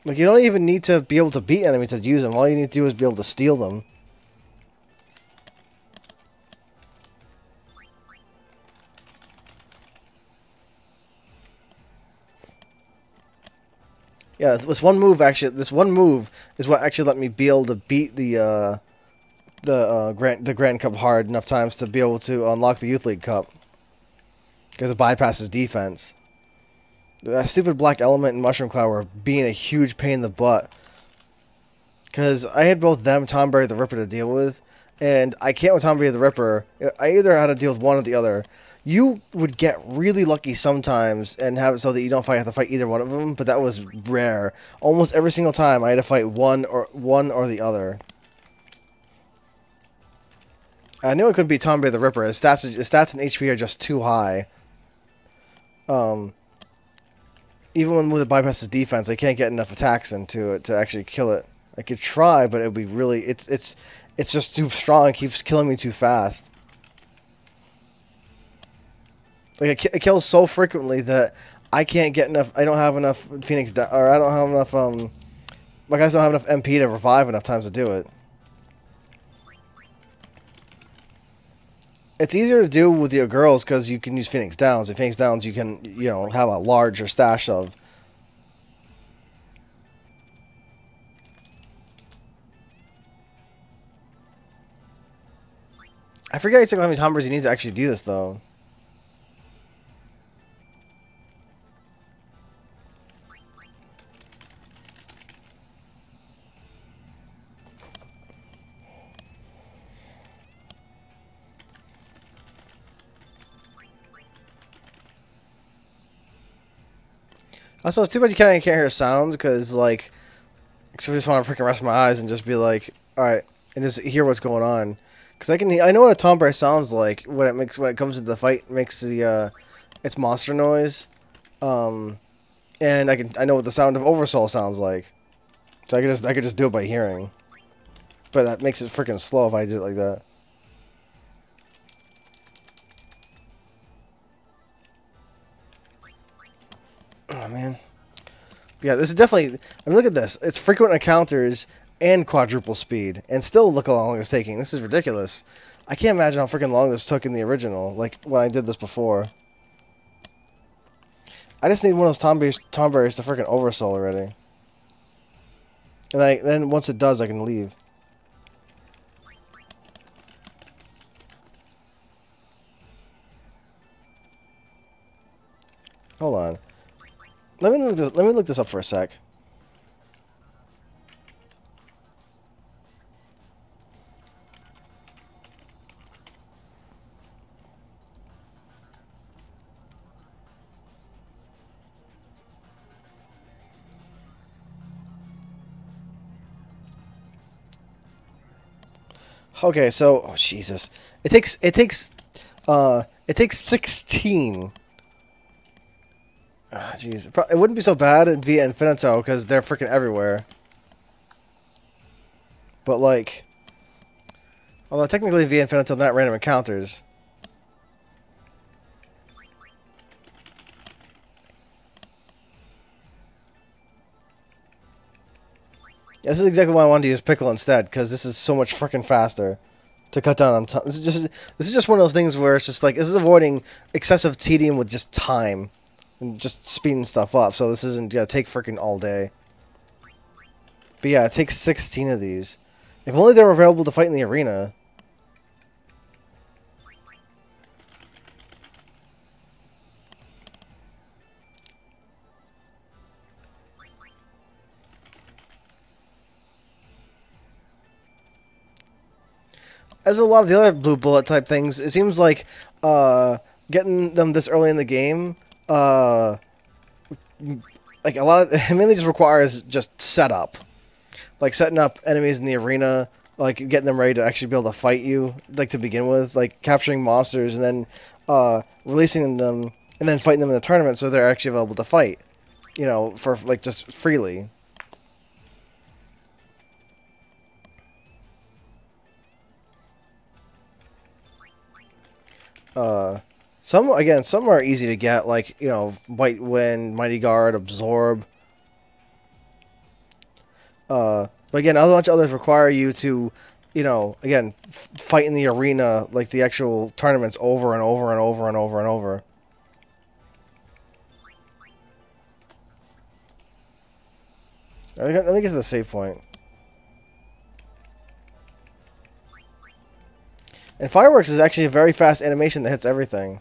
S1: Like, you don't even need to be able to beat enemies to use them. All you need to do is be able to steal them. Yeah, this one move is what actually let me be able to beat the Grand Cup hard enough times to be able to unlock the Youth League Cup, because it bypasses defense. That stupid black element and mushroom cloud were being a huge pain in the butt, because I had both them, Tonberry, the Ripper to deal with, and I can't with Tonberry the Ripper. I either had to deal with one or the other. You would get really lucky sometimes and have it so that you don't have to fight either one of them, but that was rare. Almost every single time I had to fight one or the other. I knew it could be Tonberry the Ripper. His stats and HP are just too high. Even when it bypasses defense, I can't get enough attacks into it to actually kill it. I could try, but it would be really... It's just too strong. It keeps killing me too fast. Like, it kills so frequently that I can't get enough... I don't have enough Phoenix... Or I don't have enough... My guys don't have enough MP to revive enough times to do it. It's easier to do with your girls because you can use Phoenix Downs. And Phoenix Downs you can, you know, have a larger stash of. I forget exactly how many Tonberries you need to actually do this, though. Also, it's too bad you can't hear sounds, because, like, I just want to freaking rest my eyes and just be like, alright, and just hear what's going on. Because I know what a Tonberry sounds like when it comes into the fight. It makes the, its monster noise. And I know what the sound of Oversoul sounds like. So I could just do it by hearing. But that makes it freaking slow if I do it like that. Oh, man. Yeah, this is definitely... I mean, look at this. It's frequent encounters and quadruple speed. And still look how long it's taking. This is ridiculous. I can't imagine how freaking long this took in the original. Like, when I did this before. I just need one of those Tonberries to freaking Oversoul already. And then once it does, I can leave. Hold on. Let me look this up for a sec. Okay, so oh Jesus, it takes 16. Ah, jeez, it wouldn't be so bad via Infinito because they're freaking everywhere. But like, although technically via Infinito not random encounters. This is exactly why I wanted to use Pickle instead, because this is so much freaking faster to cut down on time. This is just one of those things where it's just like this is avoiding excessive tedium with just time and just speeding stuff up. So this isn't gonna take freaking all day. But yeah, it takes 16 of these. If only they were available to fight in the arena. As with a lot of the other blue bullet type things, it seems like getting them this early in the game, like a lot of it mainly just requires just setup, like setting up enemies in the arena, like getting them ready to actually be able to fight you, like to begin with, like capturing monsters and then releasing them and then fighting them in the tournament so they're actually available to fight, you know, for like just freely. Some are easy to get, like, you know, White Wind, Mighty Guard, Absorb. But again, a bunch of others require you to, you know, again, fight in the arena, like the actual tournaments over and over and over and over and over. Let me get to the save point. And Fireworks is actually a very fast animation that hits everything.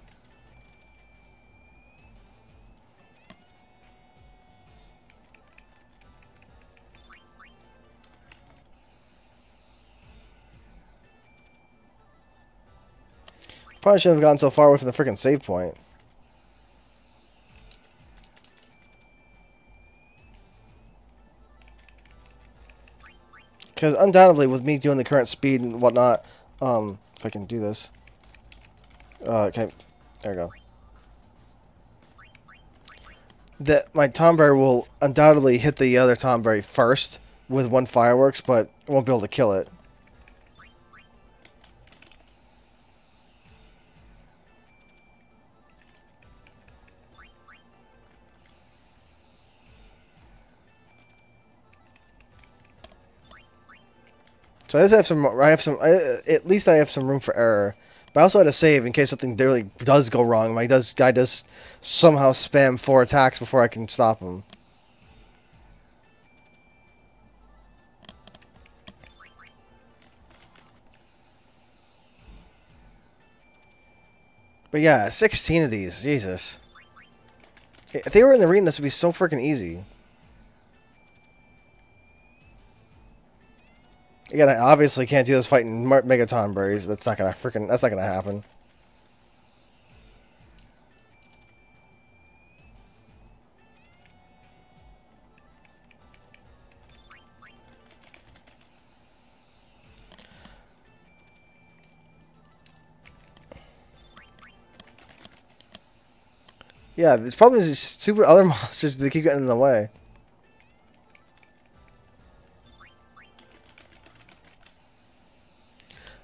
S1: Probably shouldn't have gotten so far away from the freaking save point. Because undoubtedly, with me doing the current speed and whatnot, if I can do this. Okay, there we go. That my Tonberry will undoubtedly hit the other Tonberry first with one Fireworks, but won't be able to kill it. So at least I have some room for error. But I also had to save in case something really does go wrong. My guy does somehow spam 4 attacks before I can stop him. But yeah, 16 of these. Jesus. If they were in the arena, this would be so freaking easy. Again, I obviously can't do this fighting Mega Tonberries. That's not gonna happen. Yeah, this problem is these stupid other monsters that keep getting in the way.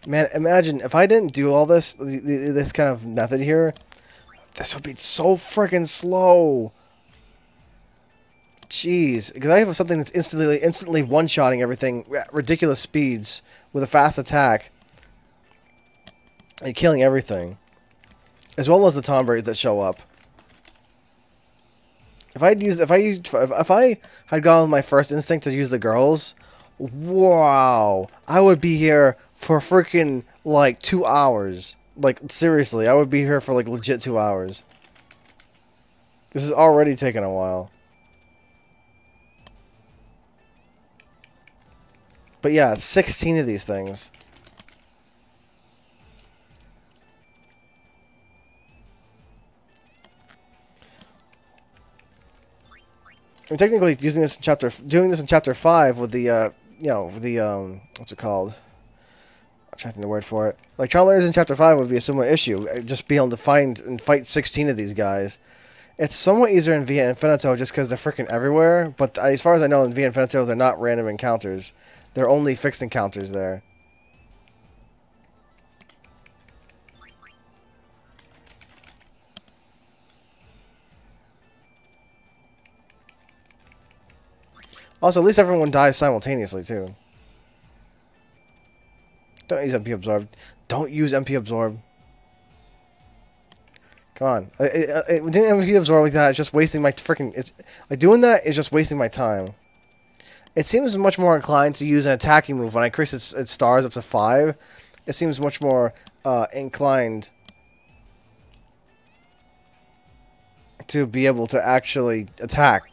S1: Man, imagine if I didn't do all this kind of method here, this would be so freaking slow. Jeez, because I have something that's instantly one-shotting everything at ridiculous speeds with a fast attack and killing everything, as well as the Tonberries that show up. If I had gone with my first instinct to use the girls, wow, I would be here for freaking like 2 hours. Like seriously, I would be here for like legit 2 hours. This is already taking a while. But yeah, it's 16 of these things. I'm technically doing this in chapter 5 with the you know, the what's it called? I'm trying to think the word for it. Like, trial errors in Chapter 5 would be a similar issue. Just being able to find and fight 16 of these guys. It's somewhat easier in Via Infinito just because they're freaking everywhere. But as far as I know, in Via Infinito, they're not random encounters. They're only fixed encounters there. Also, at least everyone dies simultaneously, too. Don't use MP Absorb. Don't use MP Absorb. Come on. Doing MP Absorb like that is just wasting my freaking... Like, doing that is just wasting my time. It seems much more inclined to use an attacking move. When I increase its stars up to 5, it seems much more inclined to be able to actually attack.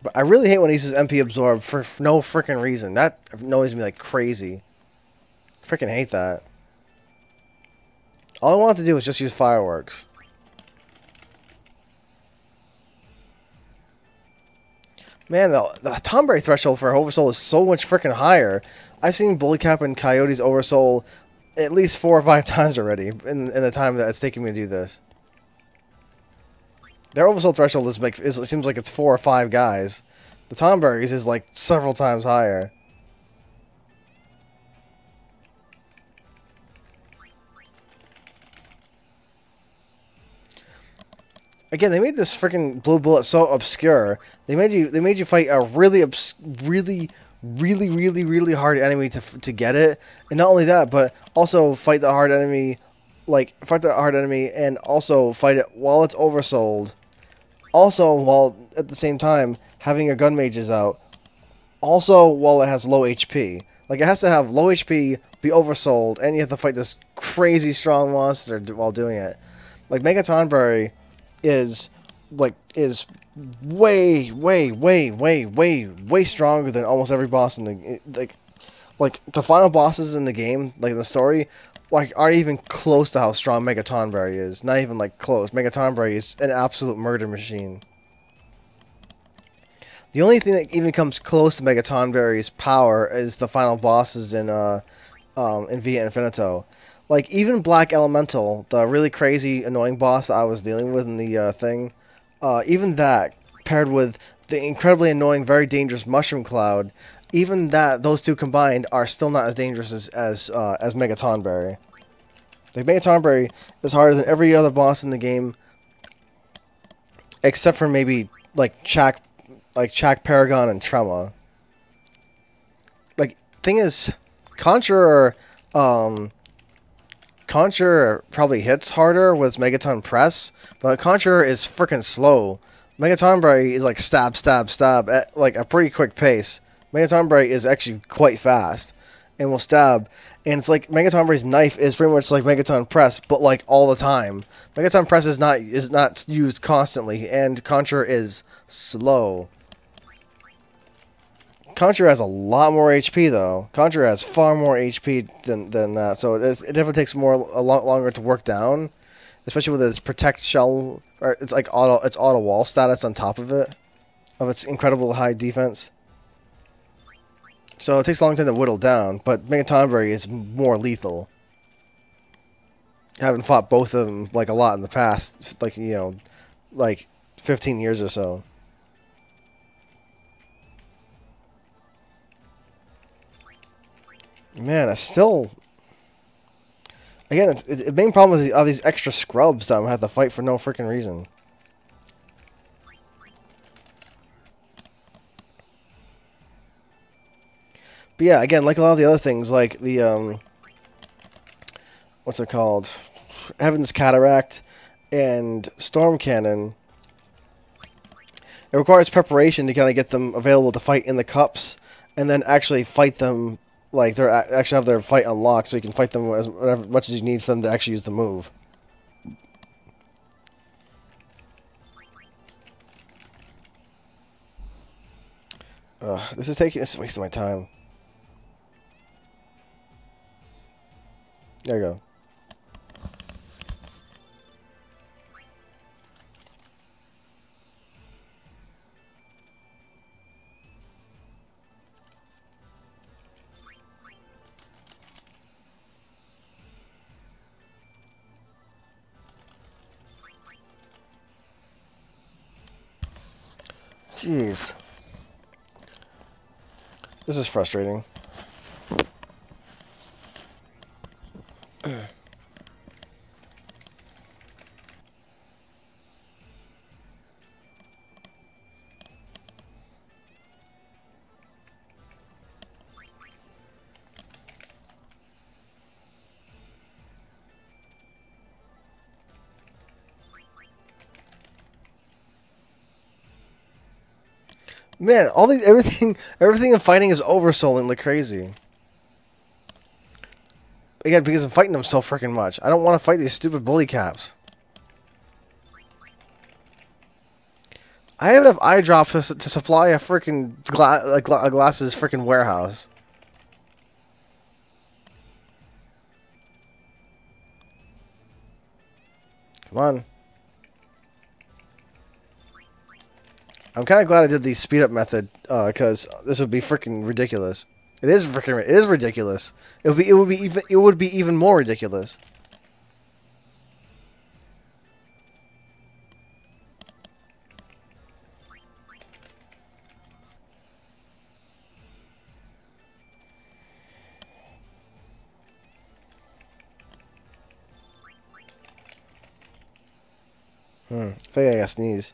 S1: But I really hate when he uses MP Absorb for no freaking reason. That annoys me like crazy. Freaking hate that. All I wanted to do was just use fireworks. Man, the Tonberry threshold for Oversoul is so much freaking higher. I've seen Bullycap and Coyote's Oversoul at least 4 or 5 times already in the time that it's taken me to do this. Their Oversoul threshold it seems like it's 4 or 5 guys. The Tonberry's is like several times higher. Again, they made this freaking blue bullet so obscure. They made you fight a really hard enemy to get it, and not only that, but also fight the hard enemy, and also fight it while it's oversold. Also, while at the same time having your gun mages out. Also, while it has low HP. Like, it has to have low HP, be oversold, and you have to fight this crazy strong monster while doing it. Like, Mega Tonberry is way stronger than almost every boss in the like the final bosses in the game, like in the story, like aren't even close to how strong Mega Tonberry is. Not even like close. Mega Tonberry is an absolute murder machine. The only thing that even comes close to Mega Tonberry's power is the final bosses in Via Infinito. Like, even Black Elemental, the really crazy, annoying boss that I was dealing with in the thing, even that, paired with the incredibly annoying, very dangerous Mushroom Cloud, even that, those two combined, are still not as dangerous as Mega Tonberry. Like, Mega Tonberry is harder than every other boss in the game, except for maybe, like, Chak Paragon and Trema. Like, thing is, Conjurer probably hits harder with Megaton Press, but Conjurer is freaking slow. Mega Tonberry is like stab at like a pretty quick pace. Mega Tonberry is actually quite fast and will stab, and it's like Mega Tonberry's knife is pretty much like Megaton Press, but like all the time. Megaton Press is not used constantly, and Conjurer is slow. Conjurer has a lot more HP, though. Conjurer has far more HP than that, so it definitely takes a lot longer to work down, especially with its protect shell, or it's like auto wall status on top of it, of its incredible high defense. So it takes a long time to whittle down, but Mega Tonberry is more lethal. Having fought both of them like a lot in the past, like, you know, like 15 years or so. Man, I still... Again, the main problem is all these extra scrubs that I'm going to have to fight for no freaking reason. But yeah, again, like a lot of the other things, like the, what's it called? Heaven's Cataract and Storm Cannon. It requires preparation to kind of get them available to fight in the cups, and then actually fight them. Like, they actually have their fight unlocked, so you can fight them as much as you need for them to actually use the move. This is wasting my time. There you go. Jeez. This is frustrating. Man, all these everything in fighting is overselling like crazy. Again, because I'm fighting them so freaking much. I don't want to fight these stupid bully caps. I have enough eye drops to supply a freaking glasses freaking warehouse. Come on. I'm kind of glad I did the speed up method, because this would be freaking ridiculous. It is ridiculous. It would be even more ridiculous. I think I gotta sneeze.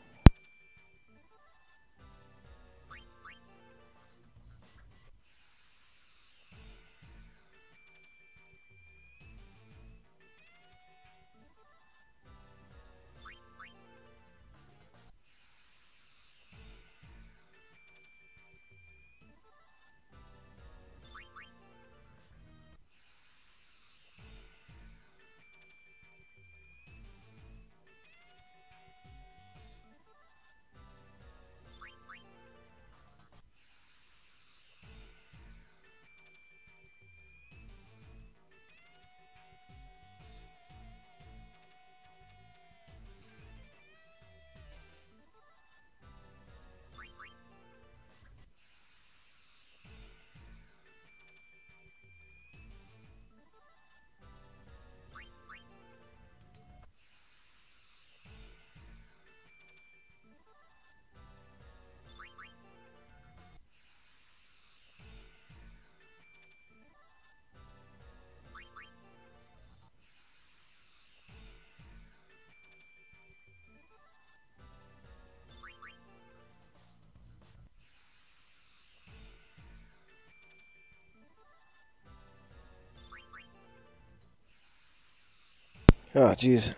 S1: Oh, jeez.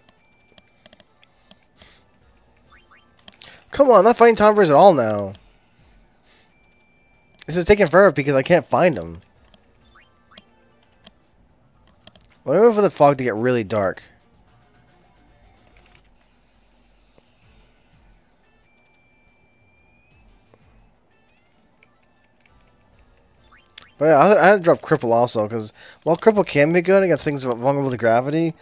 S1: Come on, I'm not fighting Tonberries at all now. This is taking forever because I can't find them. Well, I'm waiting for the fog to get really dark. But yeah, I had to drop Cripple also, because while Cripple can be good against things vulnerable to gravity,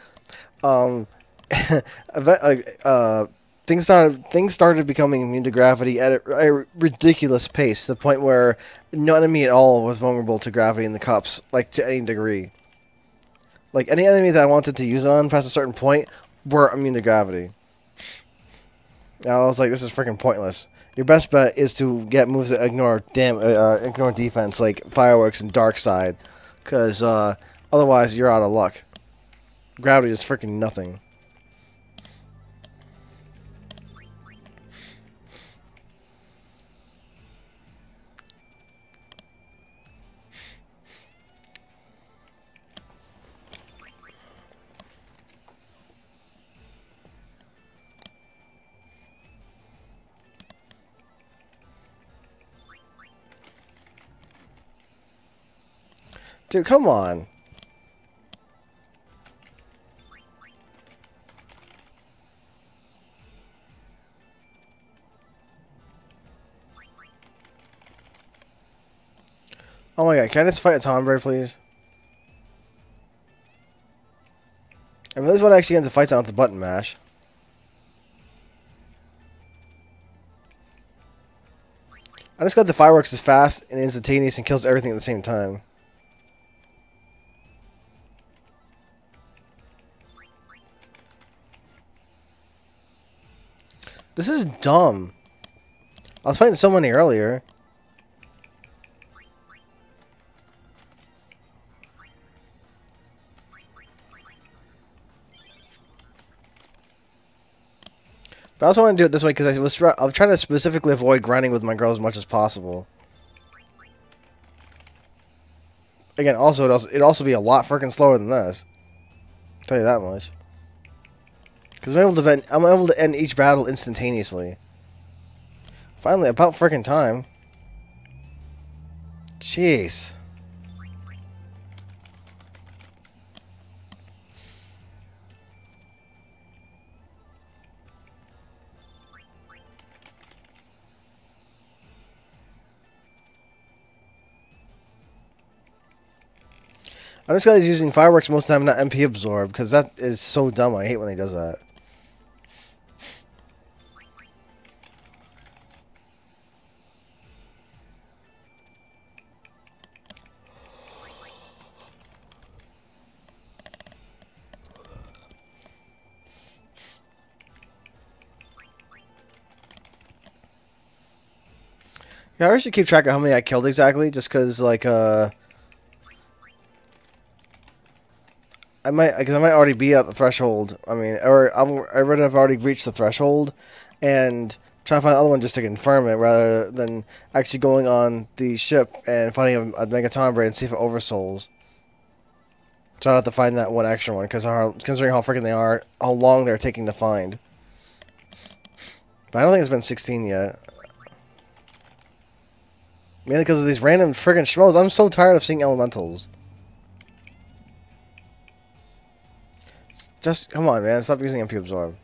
S1: things started becoming immune to gravity at a ridiculous pace, to the point where no enemy at all was vulnerable to gravity in the cups, like to any degree. Like any enemy that I wanted to use on past a certain point were immune to gravity. And I was like, this is freaking pointless. Your best bet is to get moves that ignore defense, like Fireworks and Dark Side, because otherwise you're out of luck. Gravity is freaking nothing. Dude, come on. Oh my god, can I just fight a Tonberry, please? I mean, this one actually ends the fights on with the button mash. I just got the Fireworks is fast and instantaneous and kills everything at the same time. This is dumb. I was fighting so many earlier. But I also want to do it this way because I was trying to specifically avoid grinding with my girl as much as possible. Again, also it'd also be a lot freaking slower than this. I'll tell you that much. Because I'm able to end each battle instantaneously. Finally, about freaking time. Jeez. I'm just guys using fireworks most of the time, not MP absorb, because that is so dumb. I hate when he does that. Yeah, I should keep track of how many I killed exactly, just because, like, I might already be at the threshold. I mean, or I would have already reached the threshold, and try to find the other one just to confirm it, rather than actually going on the ship and finding a Mega Tonberry and see if it oversouls. So I'd have to find that one extra one, because considering how freaking they are, how long they're taking to find. But I don't think it's been 16 yet. Mainly because of these random friggin' schmoes. I'm so tired of seeing elementals. Just, come on, man. Stop using MP Absorb.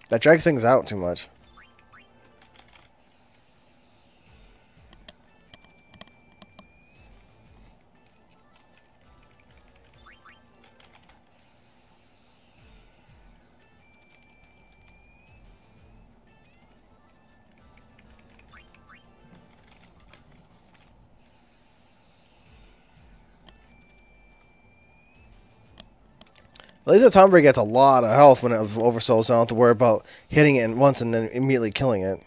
S1: That drags things out too much. At least the Tonberry gets a lot of health when it oversouls, so I don't have to worry about hitting it once and then immediately killing it.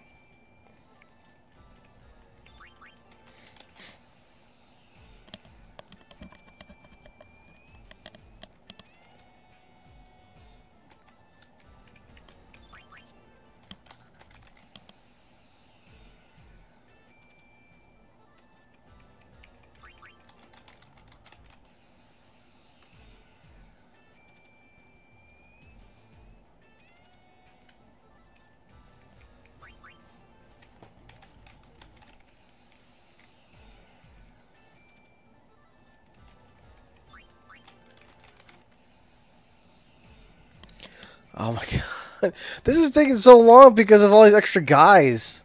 S1: Oh my god. This is taking so long because of all these extra guys.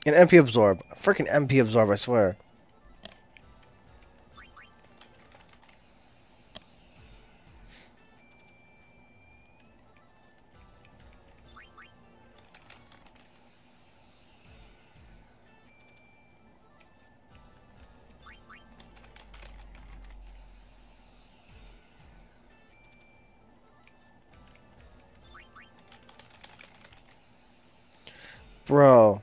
S1: And MP Absorb. Freaking MP Absorb, I swear. Bro.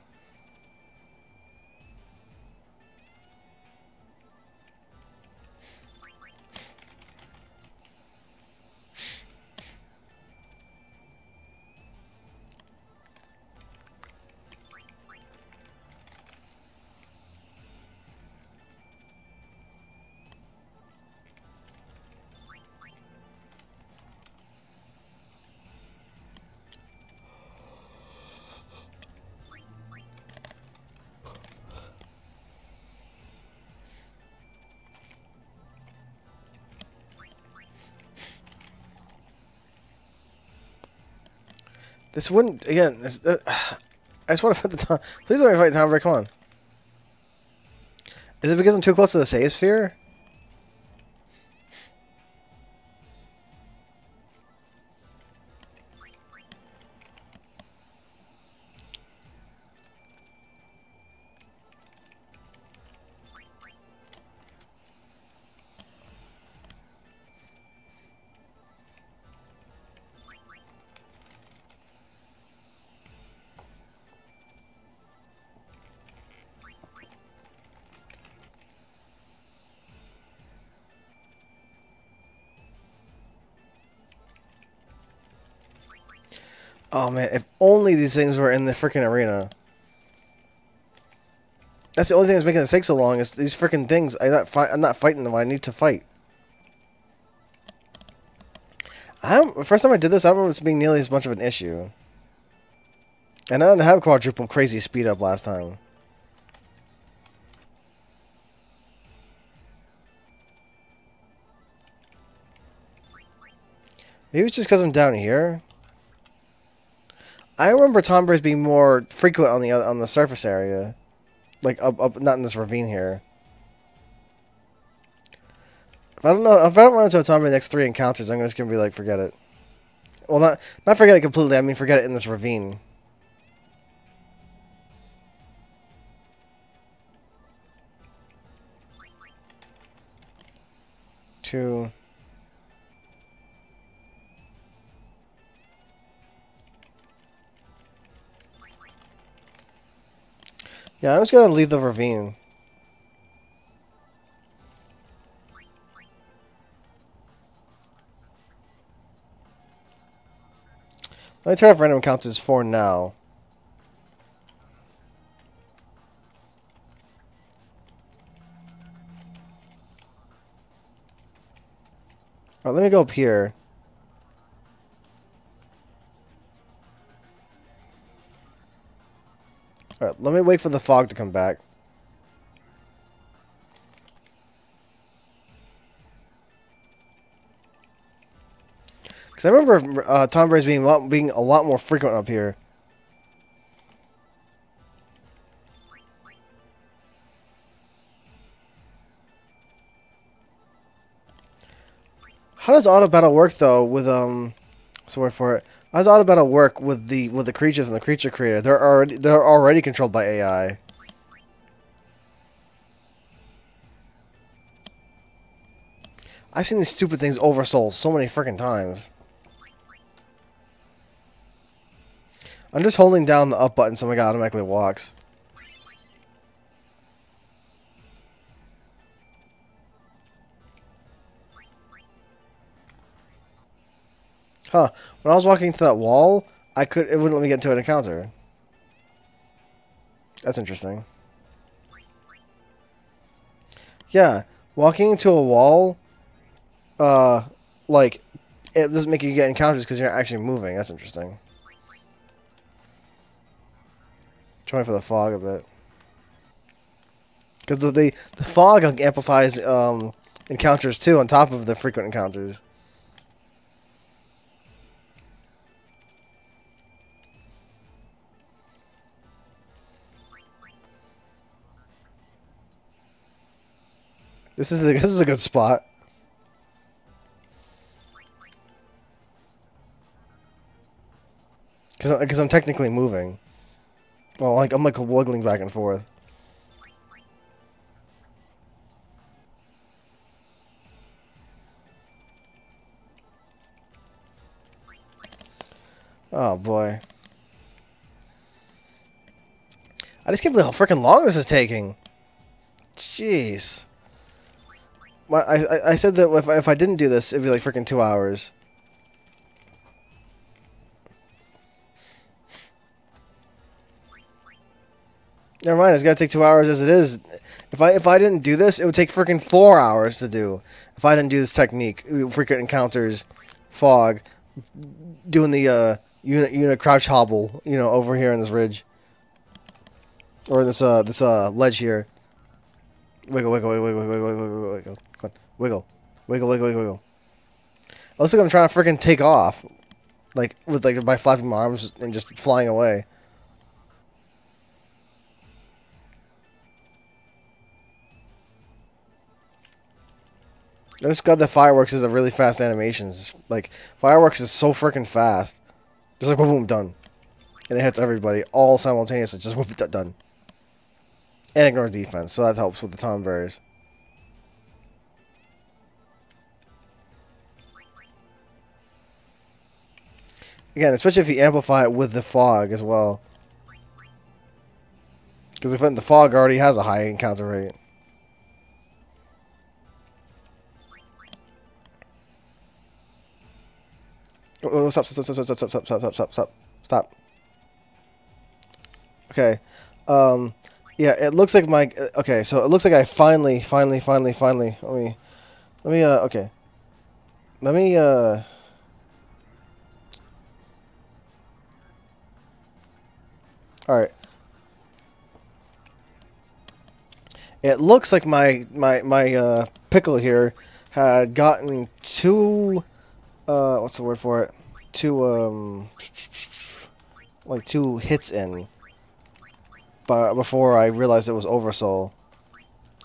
S1: This wouldn't, again, I just want to fight the Tom. Please let me fight Tonberry, come on. Is it because I'm too close to the save sphere? Oh man, if only these things were in the freaking arena. That's the only thing that's making it take so long is these freaking things. I'm not fighting them when I need to fight. The first time I did this, I don't remember this being nearly as much of an issue. And I didn't have quadruple crazy speed up last time. Maybe it's just because I'm down here. I remember Tonberries being more frequent on the surface area, like up, not in this ravine here. If I don't run into a Tonberry in the next 3 encounters, I'm just gonna be like, forget it. Well, not forget it completely. I mean, forget it in this ravine. Two. Yeah, I'm just gonna leave the ravine. Let me turn off random encounters for now. Alright, let me go up here. Alright, let me wait for the fog to come back. Because I remember Tonberries being a lot more frequent up here. How does auto battle work though with sorry for it. How does auto battle work with the creatures and the creature creator? They're already controlled by AI. I've seen these stupid things oversold so many freaking times. I'm just holding down the up button so my guy automatically walks. Huh. When I was walking to that wall, it wouldn't let me get into an encounter. That's interesting. Yeah. Walking into a wall, like, it doesn't make you get encounters because you're not actually moving. That's interesting. Trying for the fog a bit. Because the fog amplifies encounters too on top of the frequent encounters. This is a good spot. Because I'm technically moving. Well, I'm like wiggling back and forth. Oh boy. I just can't believe how freaking long this is taking. Jeez. I said that if I didn't do this, it'd be like freaking 2 hours. Never mind, it's gotta take 2 hours as it is. If I didn't do this, it would take freaking 4 hours to do. If I didn't do this technique, frequent encounters, fog, doing the unit crouch hobble, over here in this ridge, or this ledge here. Wiggle, wiggle, wiggle, wiggle, wiggle, wiggle, wiggle. Come on, wiggle, wiggle, wiggle, wiggle, wiggle. It looks like I'm trying to freaking take off, by flapping my arms and just flying away. I just got that Fireworks is a really fast animations. Like, Fireworks is so freaking fast. Just like, boom, boom, done. And it hits everybody all simultaneously. Just whoop it, done. And ignores defense, so that helps with the Tonberries. Again, especially if you amplify it with the fog as well. Because the fog already has a high encounter rate. Oh, stop, stop, stop, stop, stop, stop, stop, stop, stop, stop, Stop. Okay. Yeah, it looks like my... Okay, so it looks like I finally... okay. Let me, Alright. It looks like my pickle here had gotten two... what's the word for it? Two, like 2 hits in. But before I realized it was Oversoul.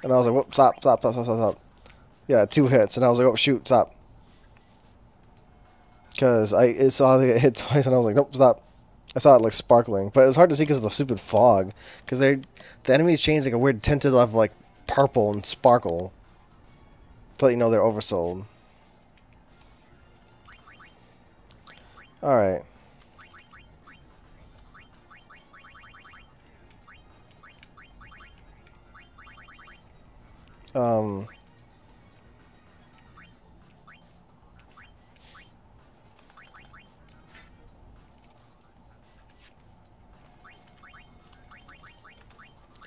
S1: And I was like, whoop, stop. Yeah, 2 hits. And I was like, oh, shoot, stop. Because I saw it hit twice, and I was like, nope, stop. I saw it, like, sparkling. But it was hard to see because of the stupid fog. Because the enemies changed, like, a weird tinted of, like, purple and sparkle. To let you know they're oversold. Alright.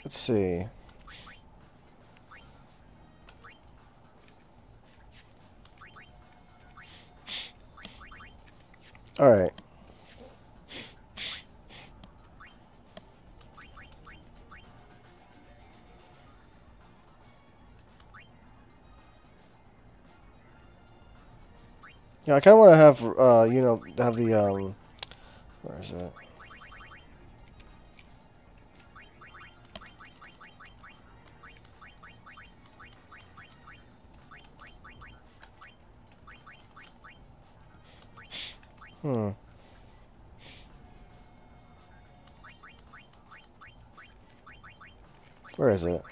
S1: Let's see. Alright. Yeah, I kind of want to have, you know, have the, where is it? Where is it?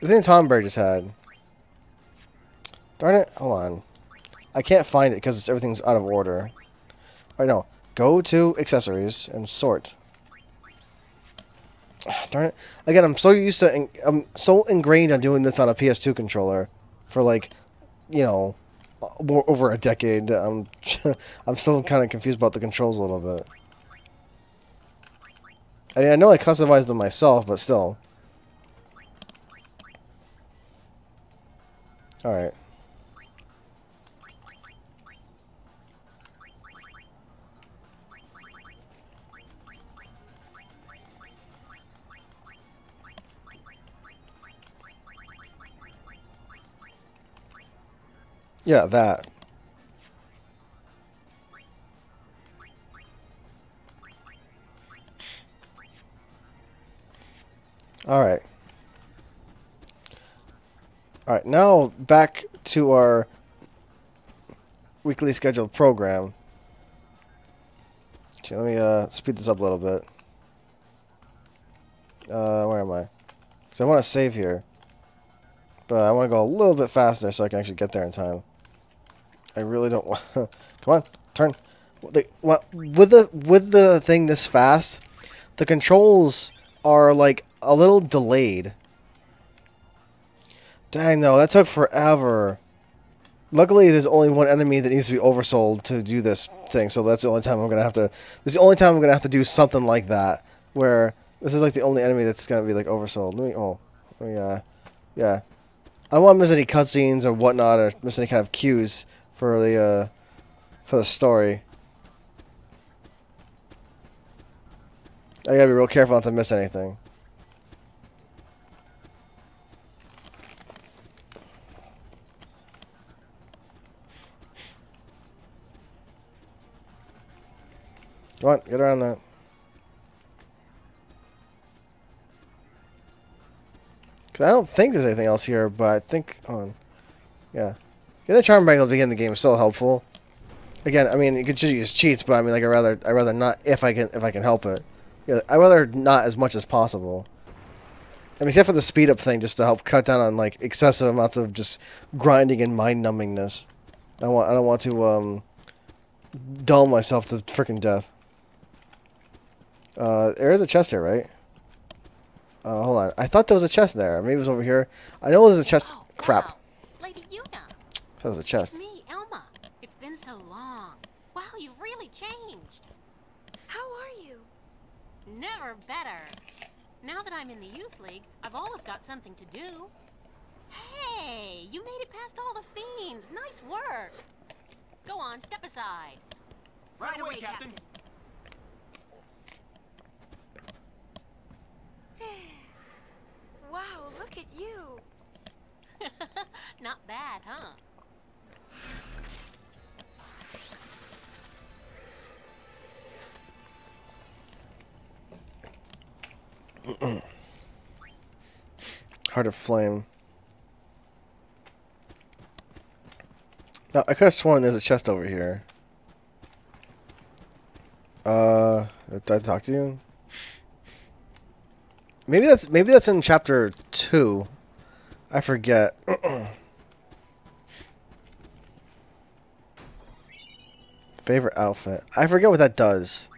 S1: The thing Tonberry just had. Darn it, hold on. I can't find it because everything's out of order. Alright, no. Go to accessories and sort. Darn it. Again, I'm so used to... I'm so ingrained on doing this on a PS2 controller for, like, you know, over a decade that I'm still kind of confused about the controls a little bit. I mean, I know I customized them myself, but still. Alright. Yeah, that. Alright. Alright, now back to our weekly scheduled program. Okay, let me speed this up a little bit. Where am I? Because I want to save here. But I want to go a little bit faster so I can actually get there in time. I really don't want... Come on, turn. With the thing this fast, the controls are like a little delayed. Dang, no, that took forever. Luckily, there's only one enemy that needs to be oversold to do this thing, so that's the only time I'm gonna have to. This is the only time I'm gonna have to do something like that, where this is like the only enemy that's gonna be like oversold. Yeah. I don't want to miss any cutscenes or whatnot, or miss any kind of cues for the story. I gotta be real careful not to miss anything. Come on, get around that. Because I don't think there's anything else here, but I think... Hold on. Yeah. Getting the charm bangle at the beginning of the game is so helpful. Again, I mean, you could just use cheats, but I mean, like, I'd rather not if I can help it. Yeah, I'd rather not as much as possible. I mean, except for the speed up thing, just to help cut down on like excessive amounts of just grinding and mind numbingness. I don't want to dull myself to freaking death. There is a chest here, right? Hold on. I thought there was a chest there. Maybe it was over here. I know there's a chest.
S9: Oh,
S1: Crap.
S9: wow. Lady Yuna.
S1: So there's a chest.
S9: It's me, Elma. It's been so long. Wow, you've really changed.
S2: How are you?
S9: Never better. Now that I'm in the Youth League, I've always got something to do. Hey, you made it past all the fiends. Nice work. Go on, step aside.
S8: Right away, Captain.
S2: Wow, look at you.
S9: Not bad, huh?
S1: Heart of Flame. No, I could have sworn there's a chest over here. Did I talk to you? Maybe that's in chapter 2. I forget. Favorite outfit. I forget what that does.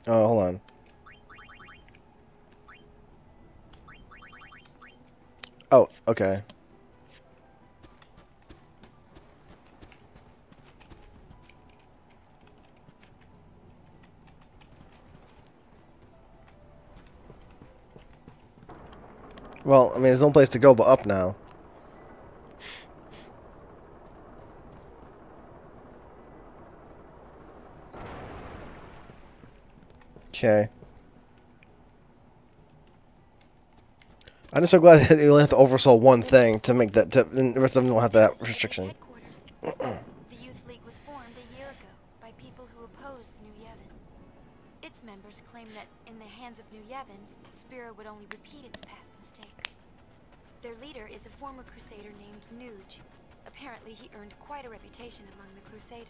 S1: Oh, hold on. Oh, okay. Well, I mean, there's no place to go but up now. Okay. I'm just so glad that you only have to oversoul one thing to make that. And the rest of them don't have that restriction.
S2: Headquarters. The Youth League was formed a year ago by people who opposed New Yevon. Its members claim that in the hands of New Yevon, Spira would only repeat its past mistakes. Their leader is a former crusader named Nuge. Apparently, he earned quite a reputation among the crusaders.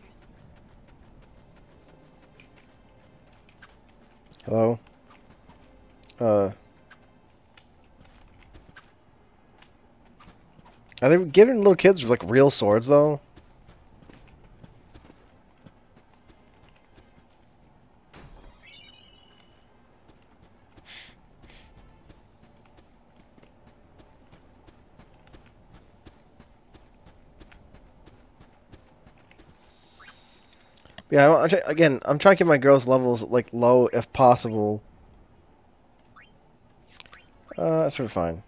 S1: Hello? Are they giving little kids, like, real swords, though? Yeah, again, I'm trying to keep my girls' levels, like, low if possible. That's sort of fine.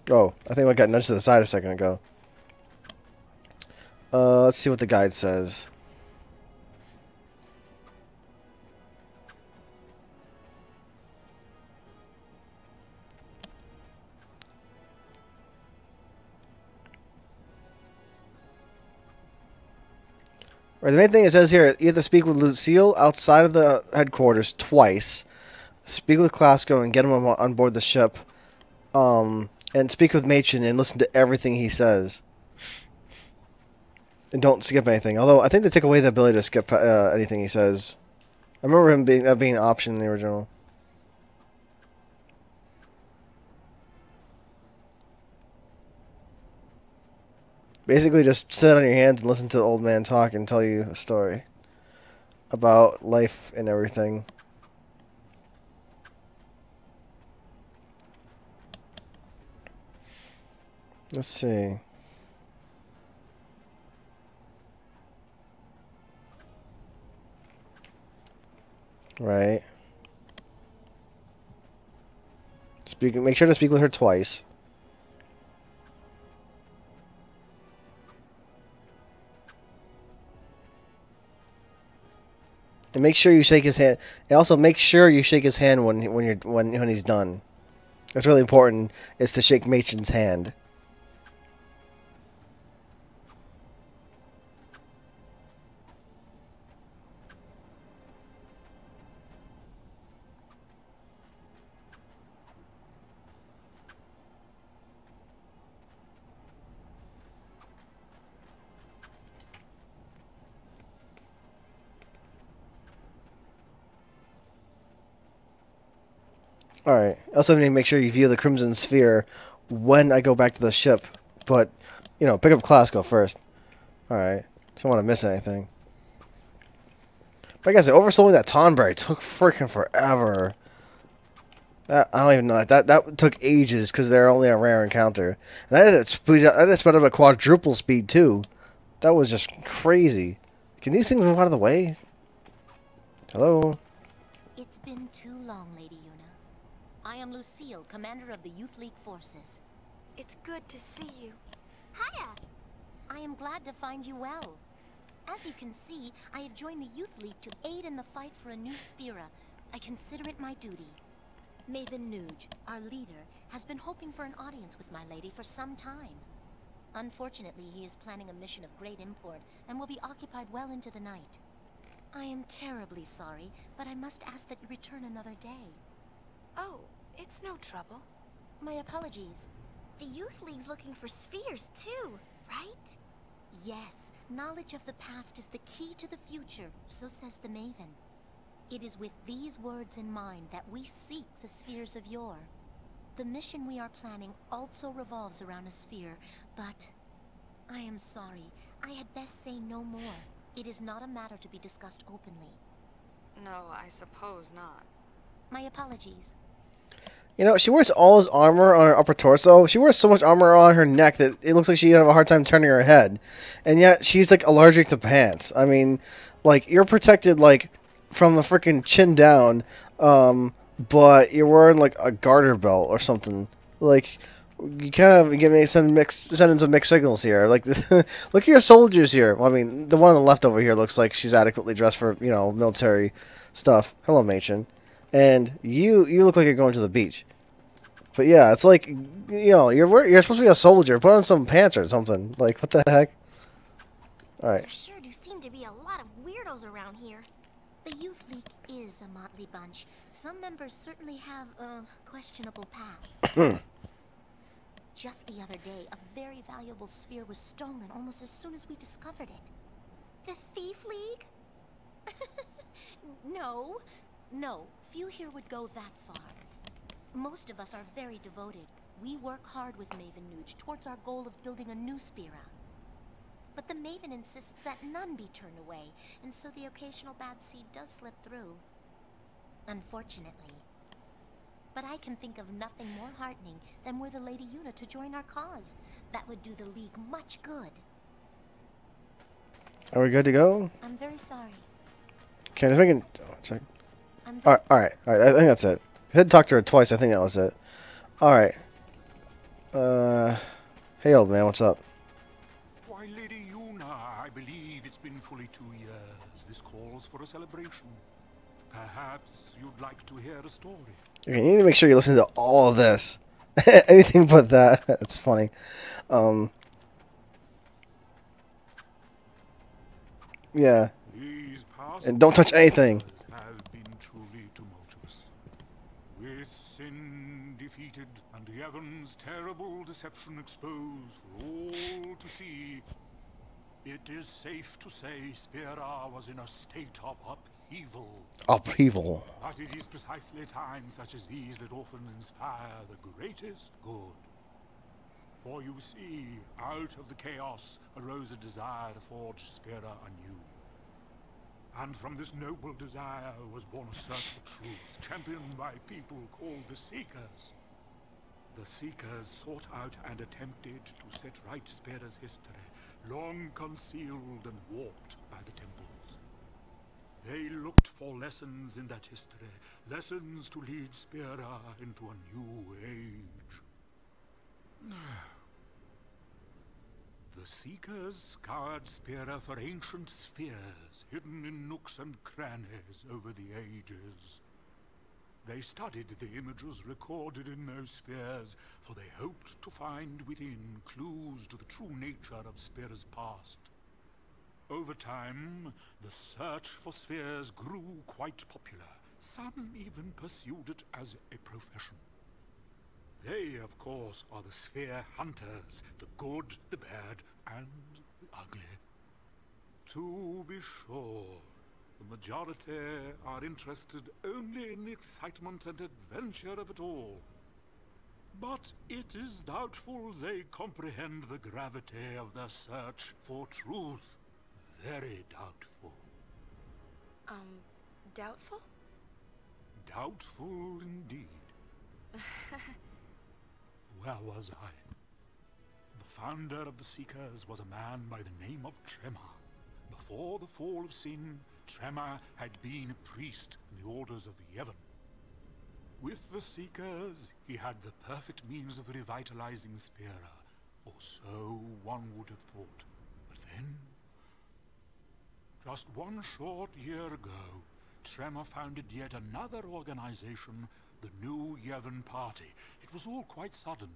S1: Oh, I think I got nudged to the side a second ago. Let's see what the guide says. Right, the main thing it says here, you have to speak with Lucille outside of the headquarters twice. Speak with Clasco and get him on board the ship. And speak with Machen and listen to everything he says. And don't skip anything. Although, I think they took away the ability to skip anything he says. I remember him being an option in the original. Basically, just sit on your hands and listen to the old man talk and tell you a story about life and everything. Let's see. Right. Make sure to speak with her twice. And make sure you shake his hand. And also make sure you shake his hand when he's done. That's really important. Is to shake Machen's hand. Alright. I also need to make sure you view the Crimson Sphere when I go back to the ship. But, you know, pick up Classico first. Alright. Don't want to miss anything. But I guess oversowing that Tonberry took freaking forever. I don't even know. That took ages because they're only a rare encounter. And I did it speed up at quadruple speed too. That was just crazy. Can these things move out of the way? Hello?
S9: It's been too long, Lady Una. I am Lucille, commander of the Youth League forces.
S2: It's good to see you.
S9: Hiya! I am glad to find you well. As you can see, I have joined the Youth League to aid in the fight for a new Spira. I consider it my duty. Maven Nuge, our leader, has been hoping for an audience with my lady for some time. Unfortunately, he is planning a mission of great import and will be occupied well into the night. I am terribly sorry, but I must ask that you return another day.
S2: Oh, it's no trouble.
S9: My apologies.
S2: The Youth League's looking for spheres too, right?
S9: Yes, knowledge of the past is the key to the future, so says the Maven. It is with these words in mind that we seek the spheres of yore. The mission we are planning also revolves around a sphere, but I am sorry. I had best say no more. It is not a matter to be discussed openly.
S3: No, I suppose not.
S9: My apologies.
S1: You know, she wears all his armor on her upper torso. She wears so much armor on her neck that it looks like she'd have a hard time turning her head. And yet, she's, like, allergic to pants. I mean, like, you're protected, like, from the freaking chin down, but you're wearing, like, a garter belt or something. Like, you kind of get me send in some mixed signals here. Like, look at your soldiers here. Well, I mean, the one on the left over here looks like she's adequately dressed for, you know, military stuff. Hello, Machen. And you look like you're going to the beach. But yeah, it's like, you know, you're supposed to be a soldier. Put on some pants or something. Like, what the heck? Alright.
S2: There sure do seem to be a lot of weirdos around here.
S9: The Youth League is a motley bunch. Some members certainly have, questionable pasts. Just the other day, a very valuable sphere was stolen almost as soon as we discovered it.
S2: The Thief League?
S9: No, few here would go that far. Most of us are very devoted. We work hard with Maven Nuge towards our goal of building a new Spira. But the Maven insists that none be turned away, and so the occasional bad seed does slip through. Unfortunately. But I can think of nothing more heartening than were the Lady Una to join our cause. That would do the League much good.
S1: Are we good to go?
S9: I'm very sorry.
S1: Okay, just making... Oh, check. Alright. I think that's it. I had to talk to her twice. I think that was it. Alright. Hey, old man, what's up?
S6: Why, Lady Una, I believe it's been fully 2 years. This calls for a celebration. Perhaps you'd like to hear a story.
S1: Okay, you need to make sure you listen to all of this. Anything but that. That's funny. Yeah. And don't touch anything.
S6: Have been truly tumultuous. With sin defeated and Yevon's terrible deception exposed for all to see, it is safe to say Spira was in a state of upheaval.
S1: Upheaval.
S6: But it is precisely times such as these that often inspire the greatest good. For you see, out of the chaos arose a desire to forge Spira anew. And from this noble desire was born a search for truth, championed by people called the Seekers. The Seekers sought out and attempted to set right Spira's history, long concealed and warped by the temples. They looked for lessons in that history, lessons to lead Spira into a new age. The Seekers scoured Spira for ancient spheres, hidden in nooks and crannies over the ages. They studied the images recorded in those spheres, for they hoped to find within clues to the true nature of Spira's past. Over time, the search for spheres grew quite popular. Some even pursued it as a profession. They, of course, are the sphere hunters, the good, the bad, and the ugly. To be sure, The majority are interested only in the excitement and adventure of it all. But it is doubtful they comprehend the gravity of the search for truth. Very doubtful.
S2: Doubtful?
S6: Doubtful indeed. Where was I? The founder of the Seekers was a man by the name of Tremor. Before the fall of sin, Tremor had been a priest in the orders of the Yevon. With the Seekers, he had the perfect means of revitalizing Spira, or so one would have thought. But then, just one short year ago, Tremor founded yet another organization, the New Yevon Party. It was all quite sudden.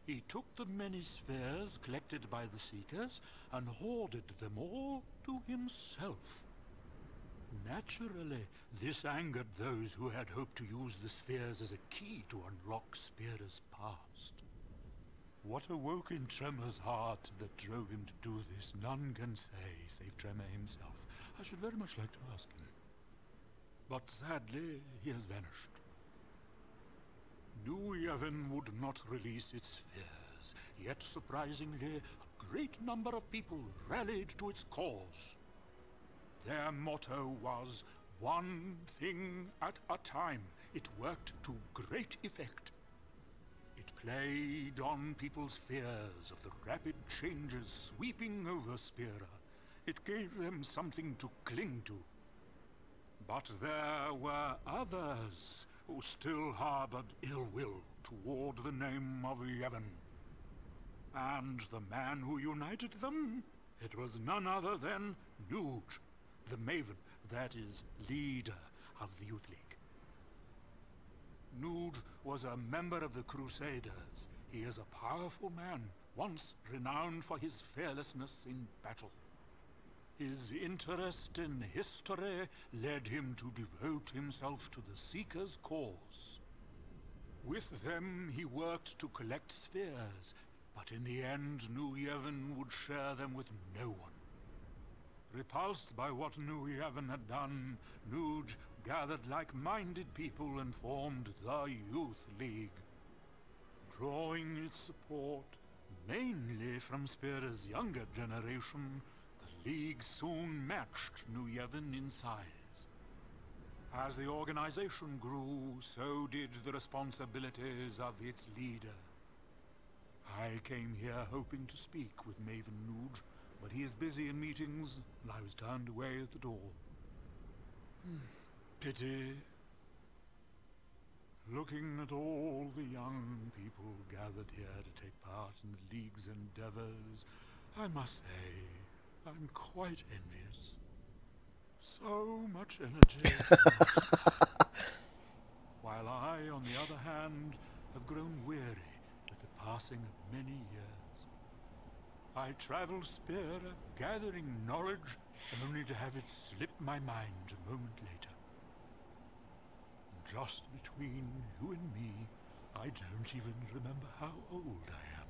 S6: He took the many spheres collected by the Seekers and hoarded them all to himself. Naturally, this angered those who had hoped to use the spheres as a key to unlock Spira's past. What awoke in Tremor's heart that drove him to do this, none can say, save Tremor himself. I should very much like to ask him. But sadly, he has vanished. New Yevon would not release its spheres, yet surprisingly, a great number of people rallied to its cause. Their motto was, one thing at a time. It worked to great effect. It played on people's fears of the rapid changes sweeping over Spira. It gave them something to cling to. But there were others who still harbored ill will toward the name of Yevon. And the man who united them, it was none other than Nuge, the Maven, that is, leader of the Youth League. Nuge was a member of the Crusaders. He is a powerful man, once renowned for his fearlessness in battle. His interest in history led him to devote himself to the Seekers' cause. With them, he worked to collect spheres, but in the end, New Yevon would share them with no one. Repulsed by what New Yevon had done, Nuge gathered like-minded people and formed the Youth League. Drawing its support mainly from Spira's younger generation, the League soon matched New Yevon in size. As the organization grew, so did the responsibilities of its leader. I came here hoping to speak with Maven Nuge, but he is busy in meetings, and I was turned away at the door. Pity. Looking at all the young people gathered here to take part in the League's endeavors, I must say, I'm quite envious. So much energy. While I, on the other hand, have grown weary with the passing of many years. I travel Spira, gathering knowledge, only to have it slip my mind a moment later. Just between you and me, I don't even remember how old I am.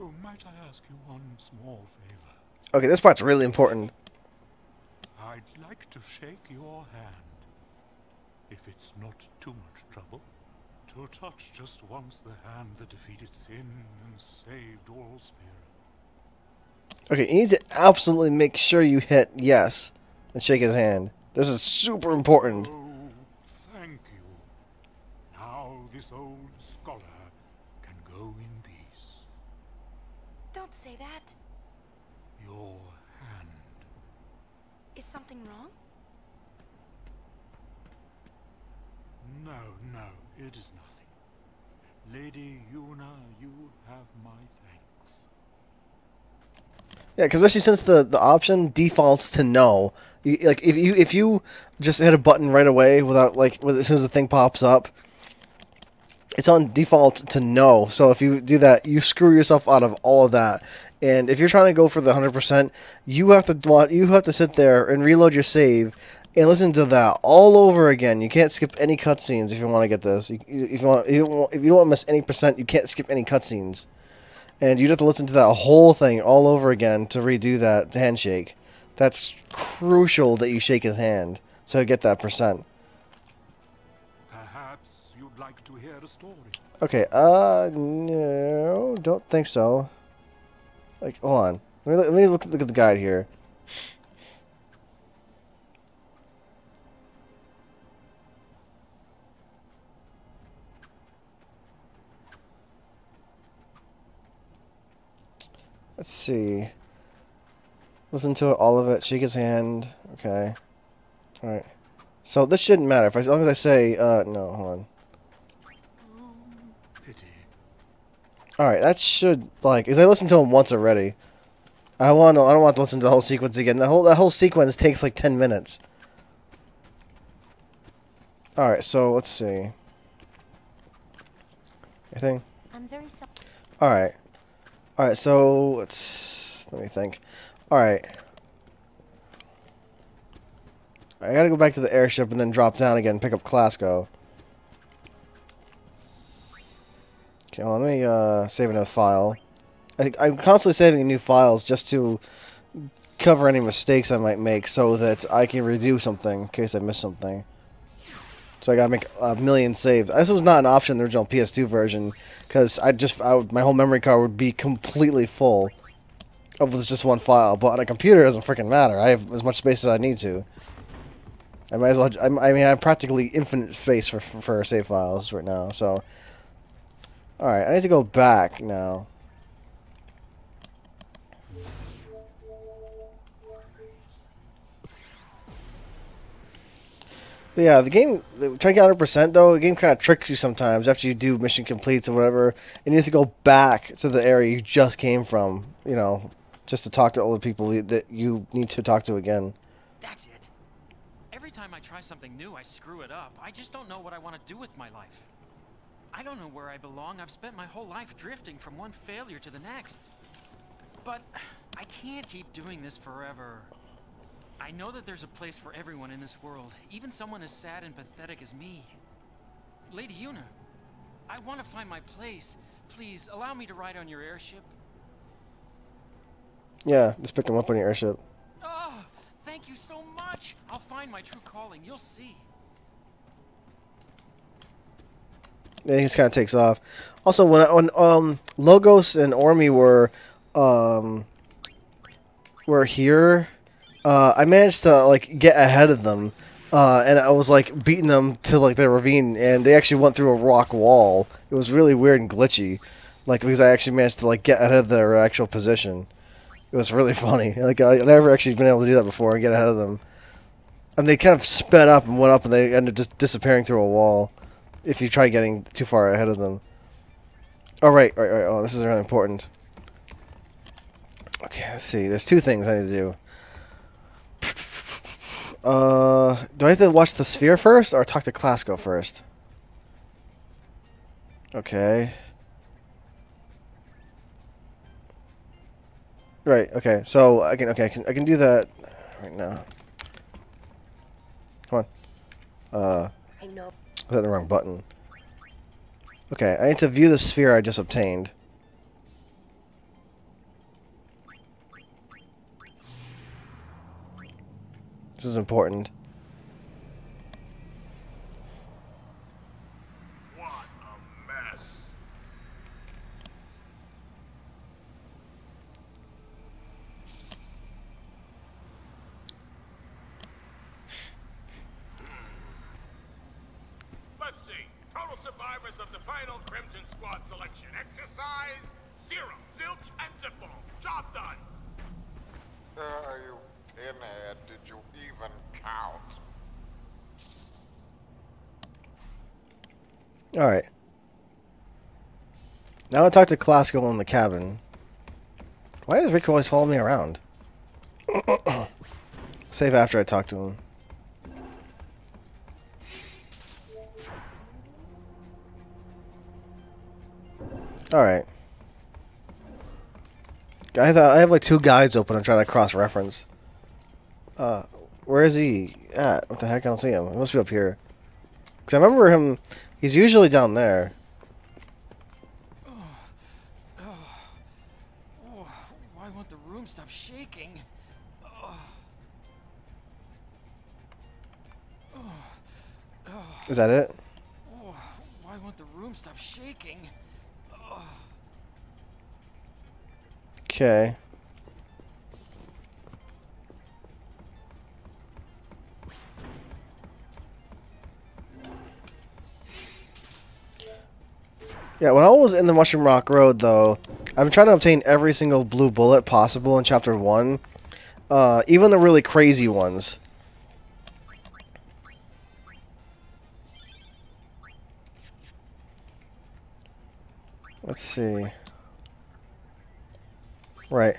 S6: Oh, might I ask you one small favor?
S1: Okay, this part's really important.
S6: I'd like to shake your hand, if it's not too much trouble. To touch just once the hand that defeated sin and saved all Spira.
S1: Okay, you need to absolutely make sure you hit yes and shake his hand. This is super important.
S6: Oh, thank you. Now this old scholar can go in peace.
S2: Don't say that.
S6: Your hand.
S2: Is something wrong?
S6: No, it is nothing. Lady Yuna, you have my thanks.
S1: Yeah, because especially since the option defaults to no. Like if you just hit a button right away without as soon as the thing pops up, it's on default to no. So if you do that, you screw yourself out of all of that. And if you're trying to go for the 100%, you have to sit there and reload your save and listen to that all over again. You can't skip any cutscenes if you want to get this. If you don't want to miss any percent, you can't skip any cutscenes. And you'd have to listen to that whole thing all over again to redo that handshake. That's crucial that you shake his hand to get that percent.
S6: Perhaps you'd like to hear a story.
S1: Okay, no, don't think so. Like, hold on. Let me look at the guide here. Let's see. Listen to it, all of it. Shake his hand. Okay. Alright. So this shouldn't matter. As long as I say, no, hold on.
S6: Pity.
S1: Alright, that should, like, because I listened to him once already. I don't want to listen to the whole sequence again. That whole sequence takes like 10 minutes. Alright, so let's see. Anything?
S2: I'm very sorry.
S1: Alright. Alright, so let me think. Alright. I gotta go back to the airship and then drop down again and pick up Clasco. Okay, well, let me save another file. I'm constantly saving new files just to cover any mistakes I might make so that I can redo something in case I miss something. So I gotta make a million saves. This was not an option in the original PS2 version because my whole memory card would be completely full of just one file. But on a computer, it doesn't freaking matter. I have as much space as I need to. I might as well. I mean, I have practically infinite space for save files right now. So, all right, I need to go back now. But yeah, the game, trying to get 100% though, the game kind of tricks you sometimes after you do mission completes or whatever, and you have to go back to the area you just came from, you know, just to talk to all the people that you need to talk to again.
S5: That's it. Every time I try something new, I screw it up. I just don't know what I want to do with my life. I don't know where I belong. I've spent my whole life drifting from one failure to the next. But I can't keep doing this forever. I know that there's a place for everyone in this world, even someone as sad and pathetic as me. Lady Una, I want to find my place. Please, allow me to ride on your airship.
S1: Yeah, just pick him up on your airship.
S5: Oh, thank you so much. I'll find my true calling. You'll see.
S1: Then he just kind of takes off. Also, when Logos and Ormi were here, I managed to like get ahead of them, and I was like beating them to like the ravine, and they actually went through a rock wall. It was really weird and glitchy, like because I actually managed to like get ahead of their actual position. It was really funny. Like I never actually been able to do that before and get ahead of them. And they kind of sped up and went up, and they ended up just disappearing through a wall. If you try getting too far ahead of them. Oh right. Oh, this is really important. Okay, let's see. There's two things I need to do. Do I have to watch the sphere first or talk to Clasco first? Okay. Right. Okay. So I can do that right now. Come on.
S9: I know.
S1: I hit the wrong button. Okay, I need to view the sphere I just obtained. This is important.
S7: What a mess. Let's see. Total survivors of the final Crimson Squad selection exercise: 0, zilch, and zippo. Job done. You pinhead, did you even count?
S1: Alright. Now I talk to Clasco in the cabin. Why does Rick always follow me around? Save after I talk to him. Alright. I have like two guides open. I'm trying to cross-reference. Where is he at? What the heck? I don't see him. He must be up here. Because I remember him... He's usually down there.
S5: Why won't the room stop shaking?
S1: Is that it?
S5: Oh, why won't the room stop shaking? Ugh.
S1: Okay. Yeah, when I was in the Mushroom Rock Road, though, I'm trying to obtain every single blue bullet possible in Chapter 1. Even the really crazy ones. Let's see. Right.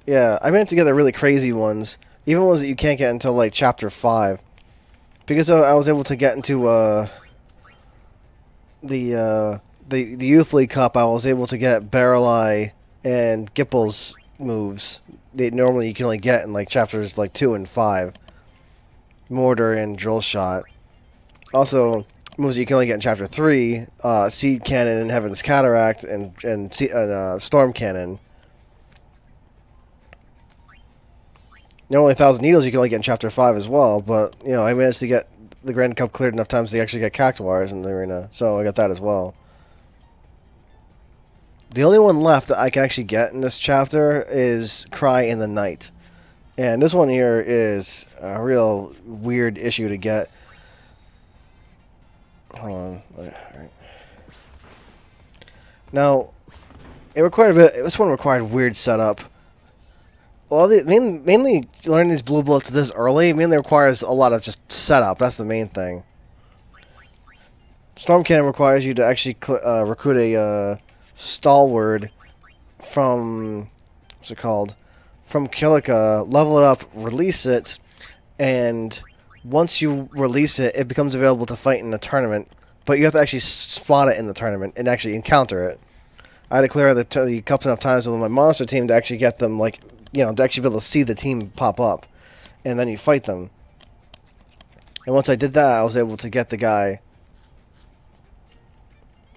S1: Yeah, I managed to get the really crazy ones. Even ones that you can't get until, like, Chapter 5. Because I was able to get into, the Youth League Cup, I was able to get Barrel Eye and Gipple's moves. They normally you can only get in, like, Chapters, like, 2 and 5. Mortar and Drill Shot. Also, moves you can only get in Chapter 3, Seed Cannon and Heaven's Cataract and Storm Cannon. Normally 1,000 Needles you can only get in Chapter 5 as well, but, you know, I managed to get the Grand Cup cleared enough times to actually get Cactuars in the arena, so I got that as well. The only one left that I can actually get in this chapter is Cry in the Night. And this one here is a real weird issue to get. Hold on. Alright. Now, it required a bit. This one required weird setup. Well, mainly learning these blue bullets this early mainly requires a lot of just setup. That's the main thing. Storm Cannon requires you to actually recruit a stalwart from what's it called? From Kilika, level it up, release it, and once you release it, it becomes available to fight in a tournament. But you have to actually spot it in the tournament and actually encounter it. I had to clear the cups enough times with my monster team to actually get them, like, you know, to actually be able to see the team pop up, and then you fight them. And once I did that, I was able to get the guy,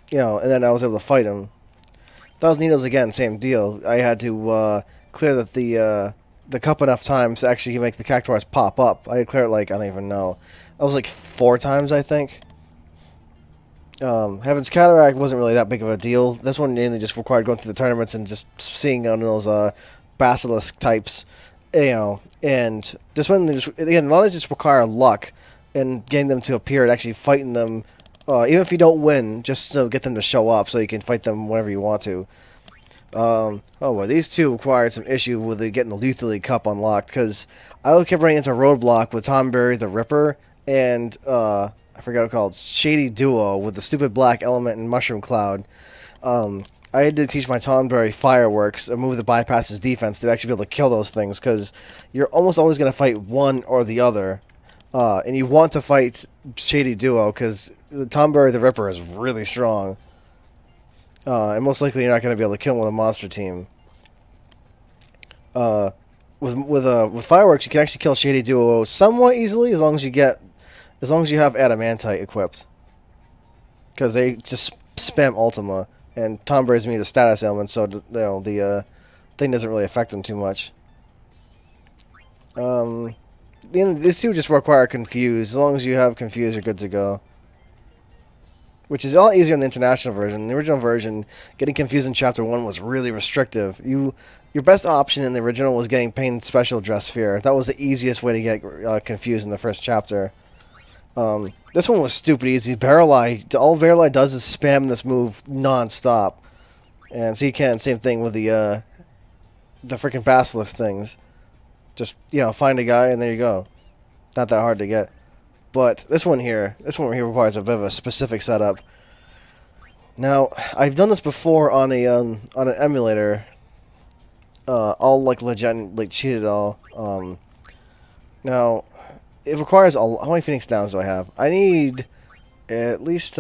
S1: you know, and then I was able to fight him. 1,000 Needles again, same deal. I had to clear the cup enough times to actually make the Cactuars pop up. I had to clear it, like, I don't even know. I was like 4 times, I think. Heaven's Cataract wasn't really that big of a deal. This one mainly just required going through the tournaments and just seeing on those basilisk types, you know, and just when they just, again, a lot of these just require luck and getting them to appear and actually fighting them, even if you don't win, just to get them to show up so you can fight them whenever you want to. Oh boy, these two required some issue with getting the Lethal League Cup unlocked, because I kept running into a roadblock with Tonberry the Ripper and I forgot what it's called, Shady Duo with the stupid black element and Mushroom Cloud. I had to teach my Tonberry Fireworks, a move that bypasses defense, to actually be able to kill those things, because you're almost always going to fight one or the other. And you want to fight Shady Duo, because the Tonberry the Ripper is really strong. And most likely you're not going to be able to kill him with a monster team. With Fireworks, you can actually kill Shady Duo somewhat easily, as long as you have Adamantite equipped. Because they just spam Ultima. And Tonberry's me the status element, so you know, the thing doesn't really affect them too much. These two just require Confuse. As long as you have Confuse, you're good to go. Which is a lot easier in the international version. In the original version, getting Confused in Chapter 1 was really restrictive. Your best option in the original was getting Pain Special Dress Sphere. That was the easiest way to get Confused in the first chapter. This one was stupid easy. Barrel Eye, all Barrel Eye does is spam this move non-stop. And so you can, same thing with the freaking Basilisk things. Just, you know, find a guy and there you go. Not that hard to get. But this one here requires a bit of a specific setup. Now, I've done this before on an emulator. All like legit, like cheated all. Now, it requires how many Phoenix Downs do I have? I need at least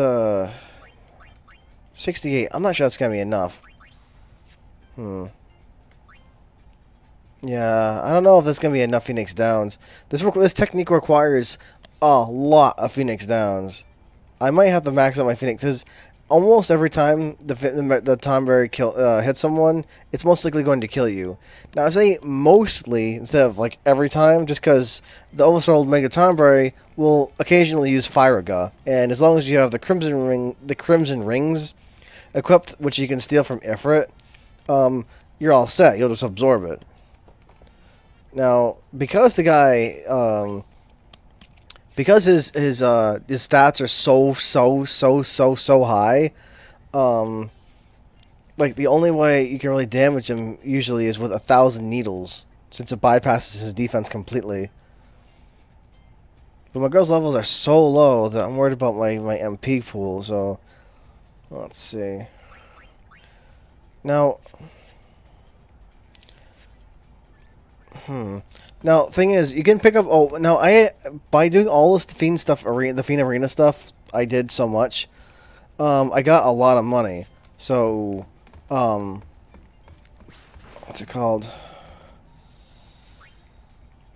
S1: 68. I'm not sure that's gonna be enough. Yeah, I don't know if that's gonna be enough Phoenix Downs. This technique requires a lot of Phoenix Downs. I might have to max out my Phoenix, because almost every time the Tonberry hits someone, it's most likely going to kill you. Now I say mostly instead of like every time, just because the Oversold Mega Tonberry will occasionally use Firaga, and as long as you have the Crimson Rings equipped, which you can steal from Ifrit, you're all set. You'll just absorb it. Now, because the guy, because his stats are so high, like the only way you can really damage him usually is with 1,000 needles, since it bypasses his defense completely. But my girl's levels are so low that I'm worried about my MP pool. So let's see. Now, Now, thing is, you can pick up. Oh, now by doing all this Fiend stuff, the Fiend Arena stuff, I did so much. I got a lot of money. So, what's it called?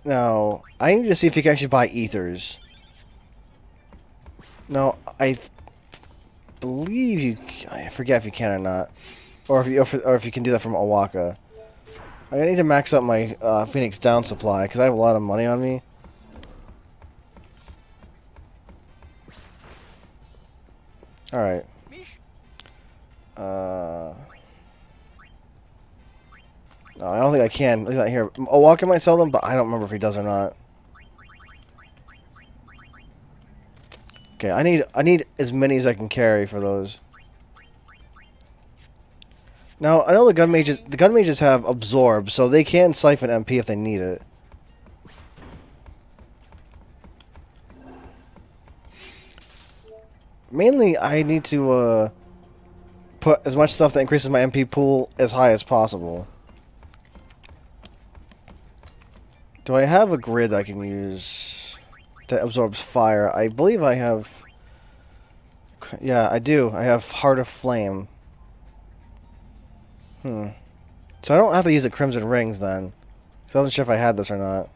S1: Now, I need to see if you can actually buy ethers. Now, I believe you. I forget if you can or not, or if you can do that from Owaka. I need to max up my Phoenix Down supply because I have a lot of money on me. All right. No, I don't think I can. He's not here. Owaka might sell them, but I don't remember if he does or not. Okay, I need as many as I can carry for those. Now, I know the gun mages have absorb, so they can siphon MP if they need it. Mainly, I need to put as much stuff that increases my MP pool as high as possible. Do I have a grid I can use that absorbs fire? I believe I have. Yeah, I do. I have Heart of Flame. So I don't have to use the Crimson Rings then. So I wasn't sure if I had this or not.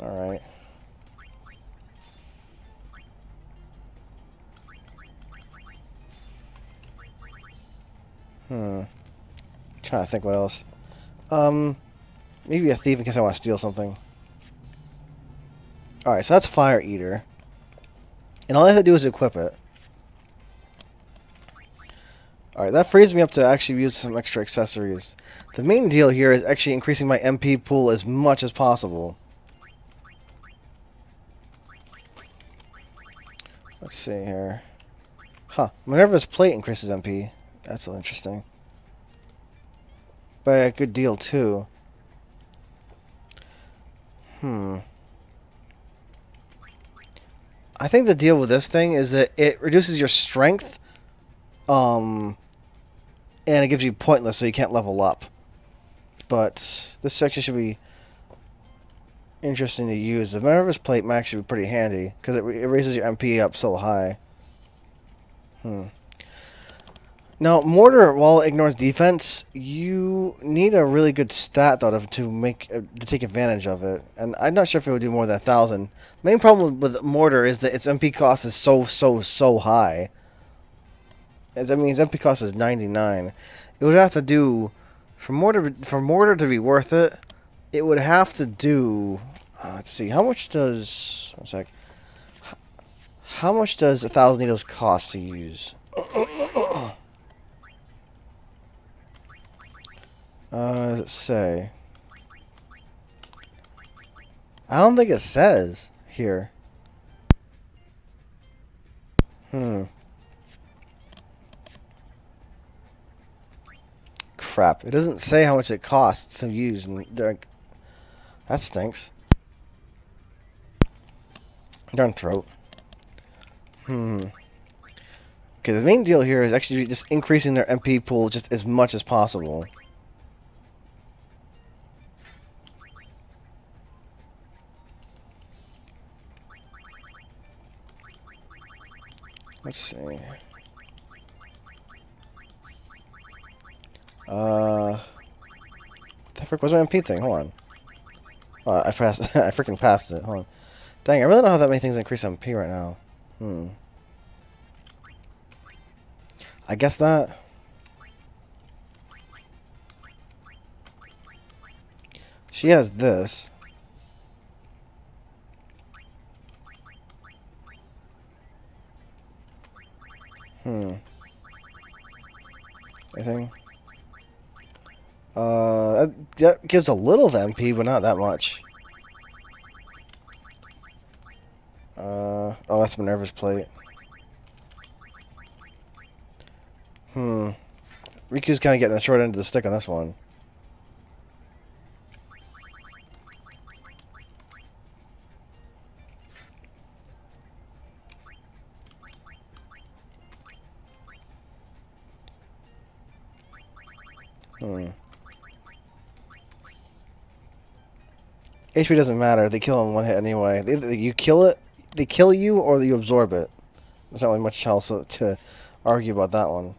S1: Alright. Trying to think what else. Maybe a thief in case I want to steal something. Alright, so that's Fire Eater. And all I have to do is equip it. Alright, that frees me up to actually use some extra accessories. The main deal here is actually increasing my MP pool as much as possible. Let's see here. Huh, Minerva's Plate increases MP. That's interesting. By a good deal, too. I think the deal with this thing is that it reduces your strength, and it gives you pointless, so you can't level up. But this section should be interesting to use. The Minerva's Plate might actually be pretty handy, because it raises your MP up so high. Now, Mortar, while it ignores defense, you need a really good stat, though, to take advantage of it. And I'm not sure if it would do more than 1,000. Main problem with Mortar is that its MP cost is so high. I mean, its MP cost is 99. It would have to do, for Mortar to be worth it, it would have to do, let's see, how much does, one sec, how much does 1,000 needles cost to use? Does it say? I don't think it says here. Crap. It doesn't say how much it costs to use. That stinks. Darn throat. Okay, the main deal here is actually just increasing their MP pool just as much as possible. Let's see. What the frick was my MP thing? Hold on. I passed. I freaking passed it. Hold on. Dang, I really don't have that many things that increase MP right now. I guess that. She has this. Anything? That gives a little of MP, but not that much. Oh, that's Minerva's plate. Riku's kind of getting the short end of the stick on this one. HP doesn't matter. They kill in one hit anyway. Either you kill it, they kill you, or you absorb it. There's not really much else to argue about that one.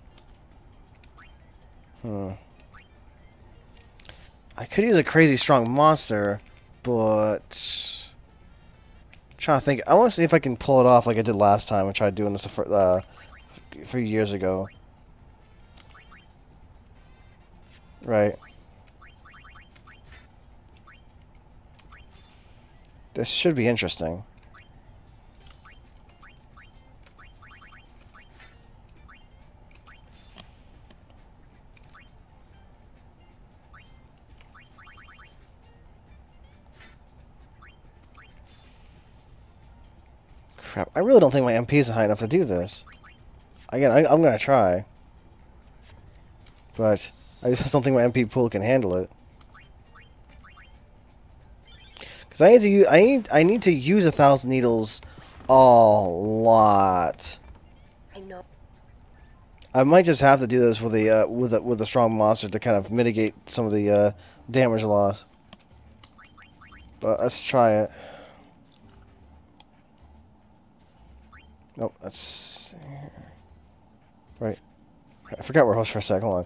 S1: I could use a crazy strong monster, but I'm trying to think. I want to see if I can pull it off like I did last time. I tried doing this a few years ago. Right. This should be interesting. Crap, I really don't think my MP is high enough to do this. Again, I'm going to try. But I just don't think my MP pool can handle it. Because I need to use 1,000 needles a lot.
S10: I know.
S1: I might just have to do this with a strong monster to kind of mitigate some of the damage loss. But let's try it. Nope, that's right. I forgot we're host for a sec. Hold on.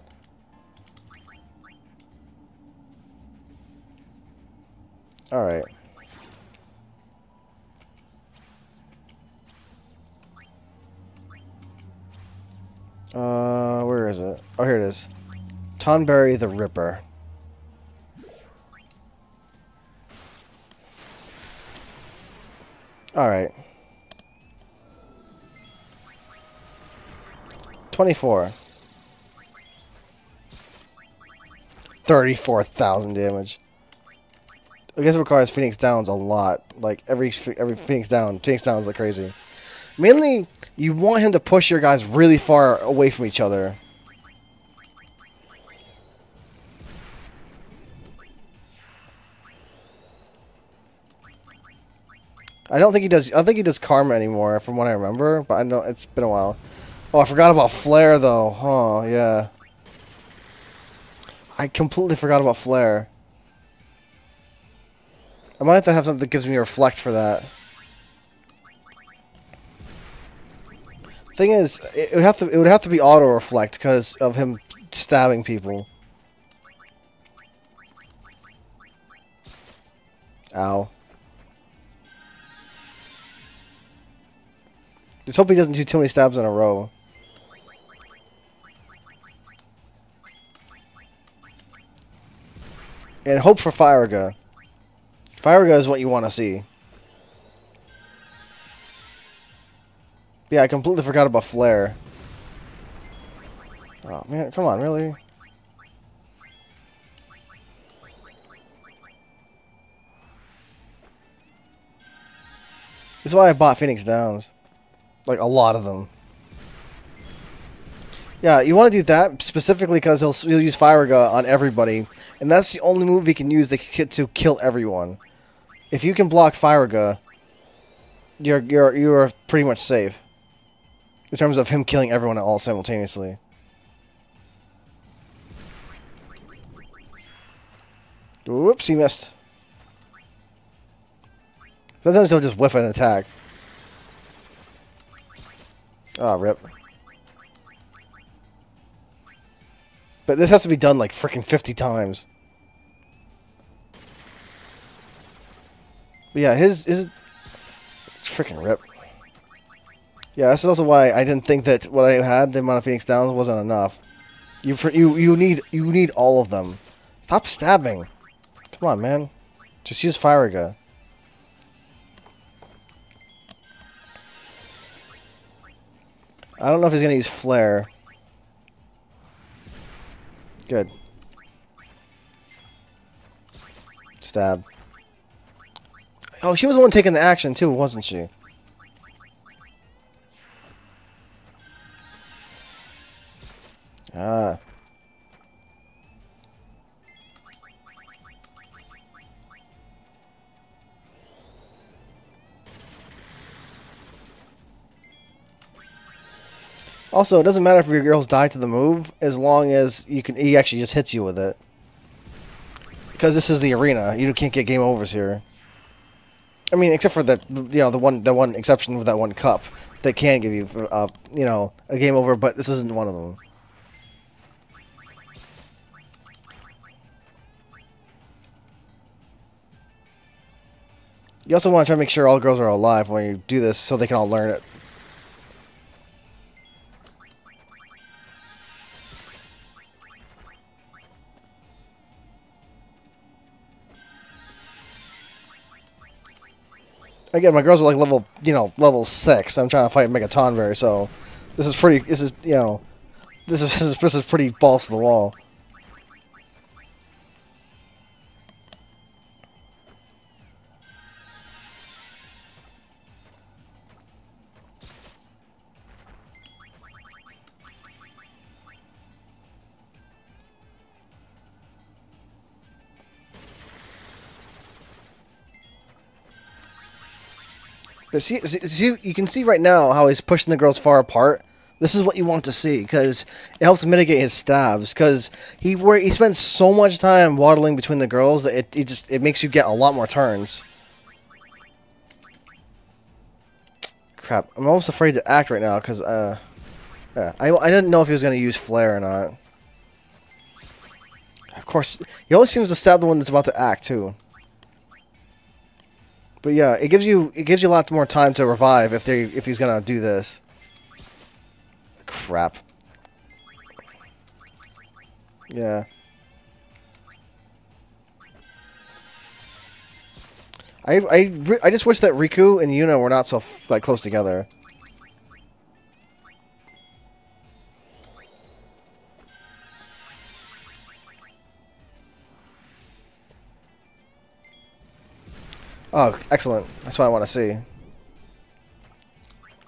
S1: All right. Where is it? Oh, here it is. Tonberry the Ripper. All right. 24. 34,000 damage. I guess it requires Phoenix Downs a lot. Like every Phoenix Down is like crazy. Mainly, you want him to push your guys really far away from each other. I don't think he does. I don't think he does Karma anymore, from what I remember. But I know it's been a while. Oh, I forgot about Flare though. Oh yeah. I completely forgot about Flare. I might have to have something that gives me a reflect for that. Thing is, it would have to be auto reflect because of him stabbing people. Ow. Just hope he doesn't do too many stabs in a row. And hope for Firaga. Firaga is what you want to see. Yeah, I completely forgot about Flare. Oh man, come on, really? This is why I bought Phoenix Downs. Like, a lot of them. Yeah, you want to do that specifically because he'll use Firaga on everybody. And that's the only move he can use to kill everyone. If you can block Firaga, you're pretty much safe. In terms of him killing everyone all simultaneously. Whoops, he missed. Sometimes he'll just whiff an attack. Ah, rip. But this has to be done like freaking 50 times. But yeah, his freaking rip. Yeah, this is also why I didn't think that what I had, the amount of Phoenix Downs, wasn't enough. You need all of them. Stop stabbing. Come on, man. Just use Fire. I don't know if he's gonna use Flare. Good. Stab. Oh, she was the one taking the action too, wasn't she? Ah. Also, it doesn't matter if your girls die to the move, as long as he actually just hits you with it. Because this is the arena, you can't get game overs here. I mean, except for the one exception with that one cup that can give you a game over, but this isn't one of them. You also want to try to make sure all girls are alive when you do this, so they can all learn it. Again, my girls are like level 6. I'm trying to fight Mega Tonberry, so this is pretty. This is pretty balls to the wall. But see, you can see right now how he's pushing the girls far apart. This is what you want to see, because it helps mitigate his stabs. Because he spends so much time waddling between the girls that it makes you get a lot more turns. Crap, I'm almost afraid to act right now because yeah, I didn't know if he was going to use Flare or not. Of course, he always seems to stab the one that's about to act too. But yeah, it gives you a lot more time to revive if he's gonna do this. Crap. Yeah. I just wish that Riku and Yuna were not so close together. Oh, excellent. That's what I want to see.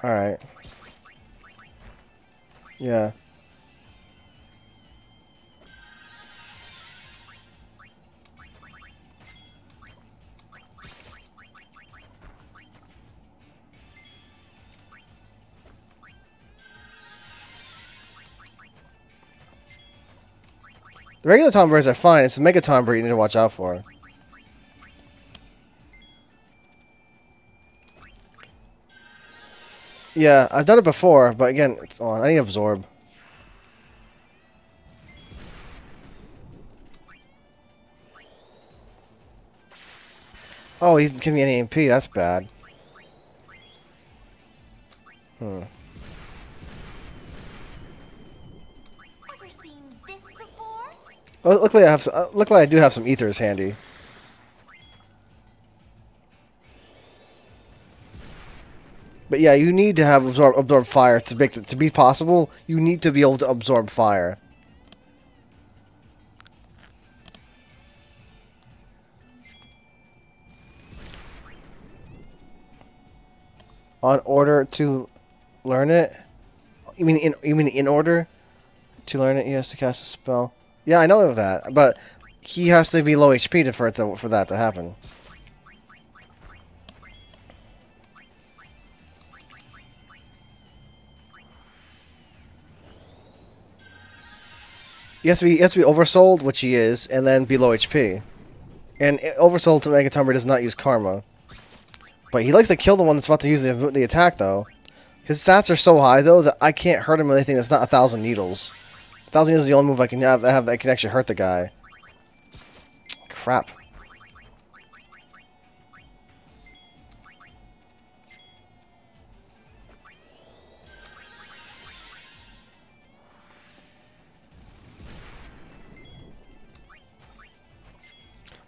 S1: Alright. Yeah. The regular Tonberries are fine. It's the Mega Tonberry you need to watch out for. Yeah, I've done it before, but again, it's on. I need to absorb. Oh, he didn't give me any MP. That's bad.
S2: Ever seen this before?
S1: Oh, luckily, I do have some ethers handy. But yeah, you need to have absorb fire to be possible. You need to be able to absorb fire. On order to learn it. You mean in order to learn it, he has to cast a spell. Yeah, I know of that, but he has to be low HP for that to happen. He has to be oversold, which he is, and then be low HP. And oversold to Mega Tonberry does not use Karma. But he likes to kill the one that's about to use the attack, though. His stats are so high, though, that I can't hurt him with anything that's not 1,000 Needles. 1,000 Needles is the only move I can have that can actually hurt the guy. Crap.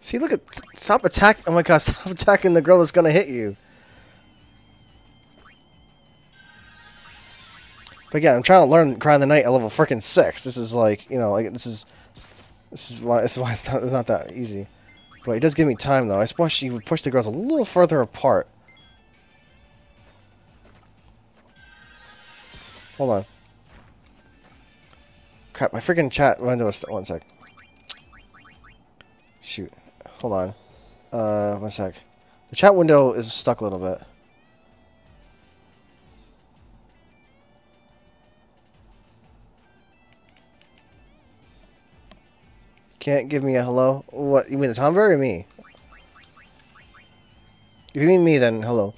S1: See, look at... Stop attacking... Oh my god, stop attacking the girl that's gonna hit you. But again, I'm trying to learn Cry in the Night at level freaking 6. This is like, you know, like, this is why it's not that easy. But it does give me time, though. I suppose she would push the girls a little further apart. Hold on. Crap, my freaking chat window is... One sec. Shoot. Hold on. 1 sec. The chat window is stuck a little bit. Can't give me a hello? What, you mean the Tonberry or me? If you mean me, then hello.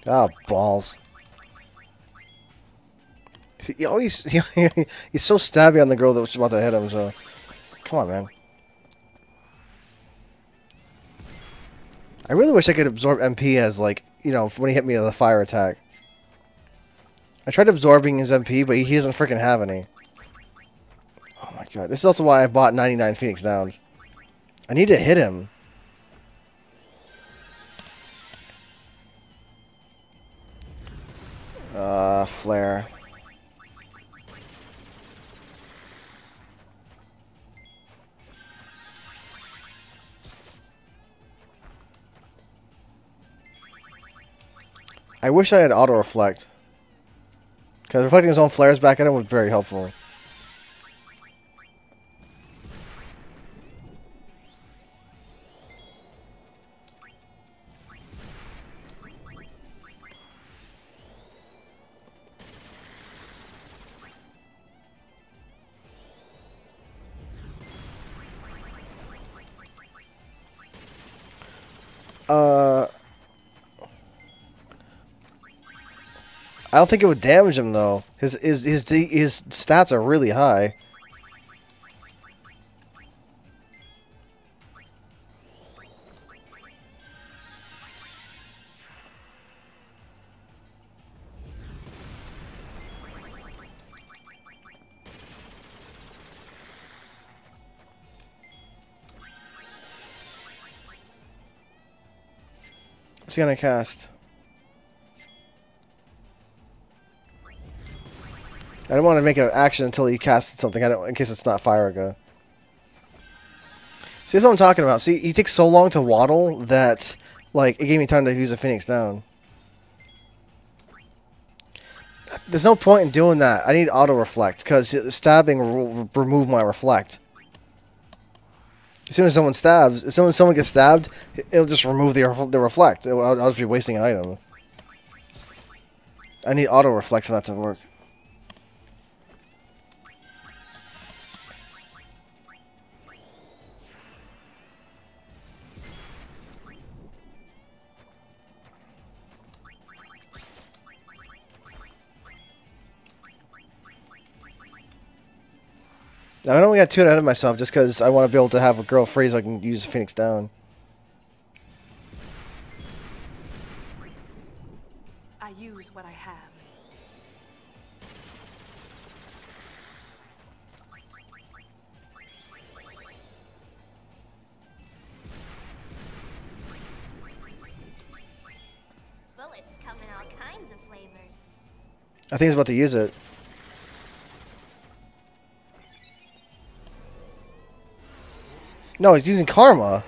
S1: Ah, balls. See, he always... he's so stabby on the girl that was about to hit him, so... Come on, man. I really wish I could absorb MP as, like, you know, when he hit me with a fire attack. I tried absorbing his MP, but he doesn't freaking have any. Oh my god. This is also why I bought 99 Phoenix Downs. I need to hit him. Flare. I wish I had auto reflect. Because reflecting his own flares back at him was very helpful. I don't think it would damage him though. His stats are really high. What's he gonna cast? I don't want to make an action until he casted something. In case it's not Firaga. See, that's what I'm talking about. See, he takes so long to waddle that, like, it gave me time to use a Phoenix Down. There's no point in doing that. I need auto reflect because stabbing will remove my reflect. As soon as someone stabs, as soon as someone gets stabbed, it'll just remove the reflect. I'll just be wasting an item. I need auto reflect for that to work. Now, I don't got too ahead of myself just because I want to be able to have a girl freeze so I can use Phoenix Down.
S3: I use what I have.
S2: Bullets come in all kinds of flavors.
S1: I think he's about to use it. No, he's using Karma.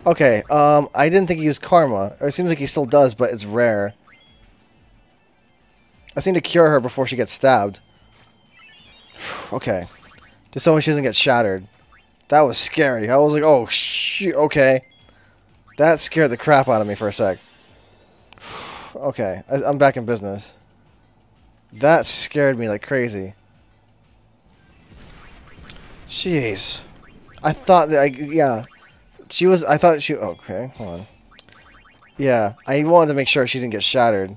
S1: Okay, I didn't think he used Karma. Or it seems like he still does, but it's rare. I seem to cure her before she gets stabbed. Okay. Just so she doesn't get shattered. That was scary. I was like, oh, shoot, okay. That scared the crap out of me for a sec. Okay, I'm back in business. That scared me like crazy. Jeez. I thought that yeah. I thought she... Okay, hold on. Yeah, I wanted to make sure she didn't get shattered.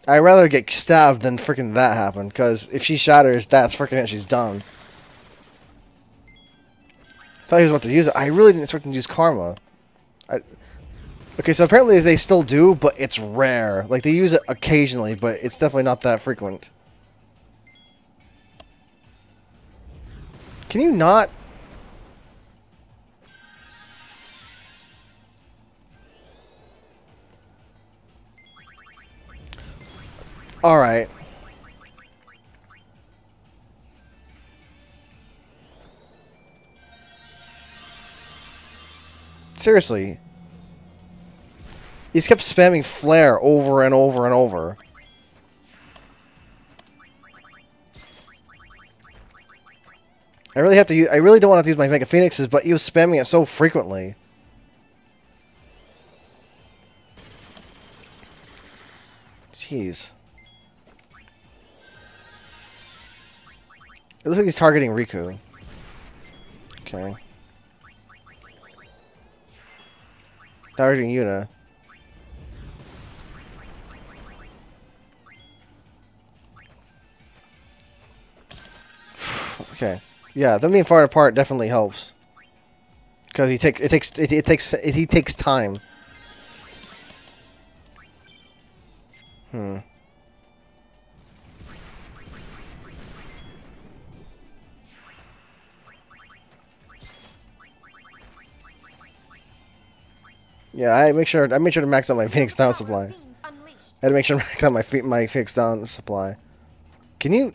S1: I'd rather get stabbed than freaking that happen, because if she shatters, that's freaking it, she's done. thought he was about to use it. I really didn't expect him to use Karma. Okay, so apparently they still do, but it's rare. Like, they use it occasionally, but it's definitely not that frequent. Can you not? Alright. Seriously. He just kept spamming flare over and over and over. I really have to use, I really don't want to use my Mega Phoenixes, but he was spamming it so frequently. Jeez. It looks like he's targeting Riku. Okay. Targeting Yuna. Okay. Yeah, them being far apart definitely helps. Because he takes time. Yeah, I made sure to max out my Phoenix Down supply. I had to make sure to max out my Phoenix Down supply. Can you?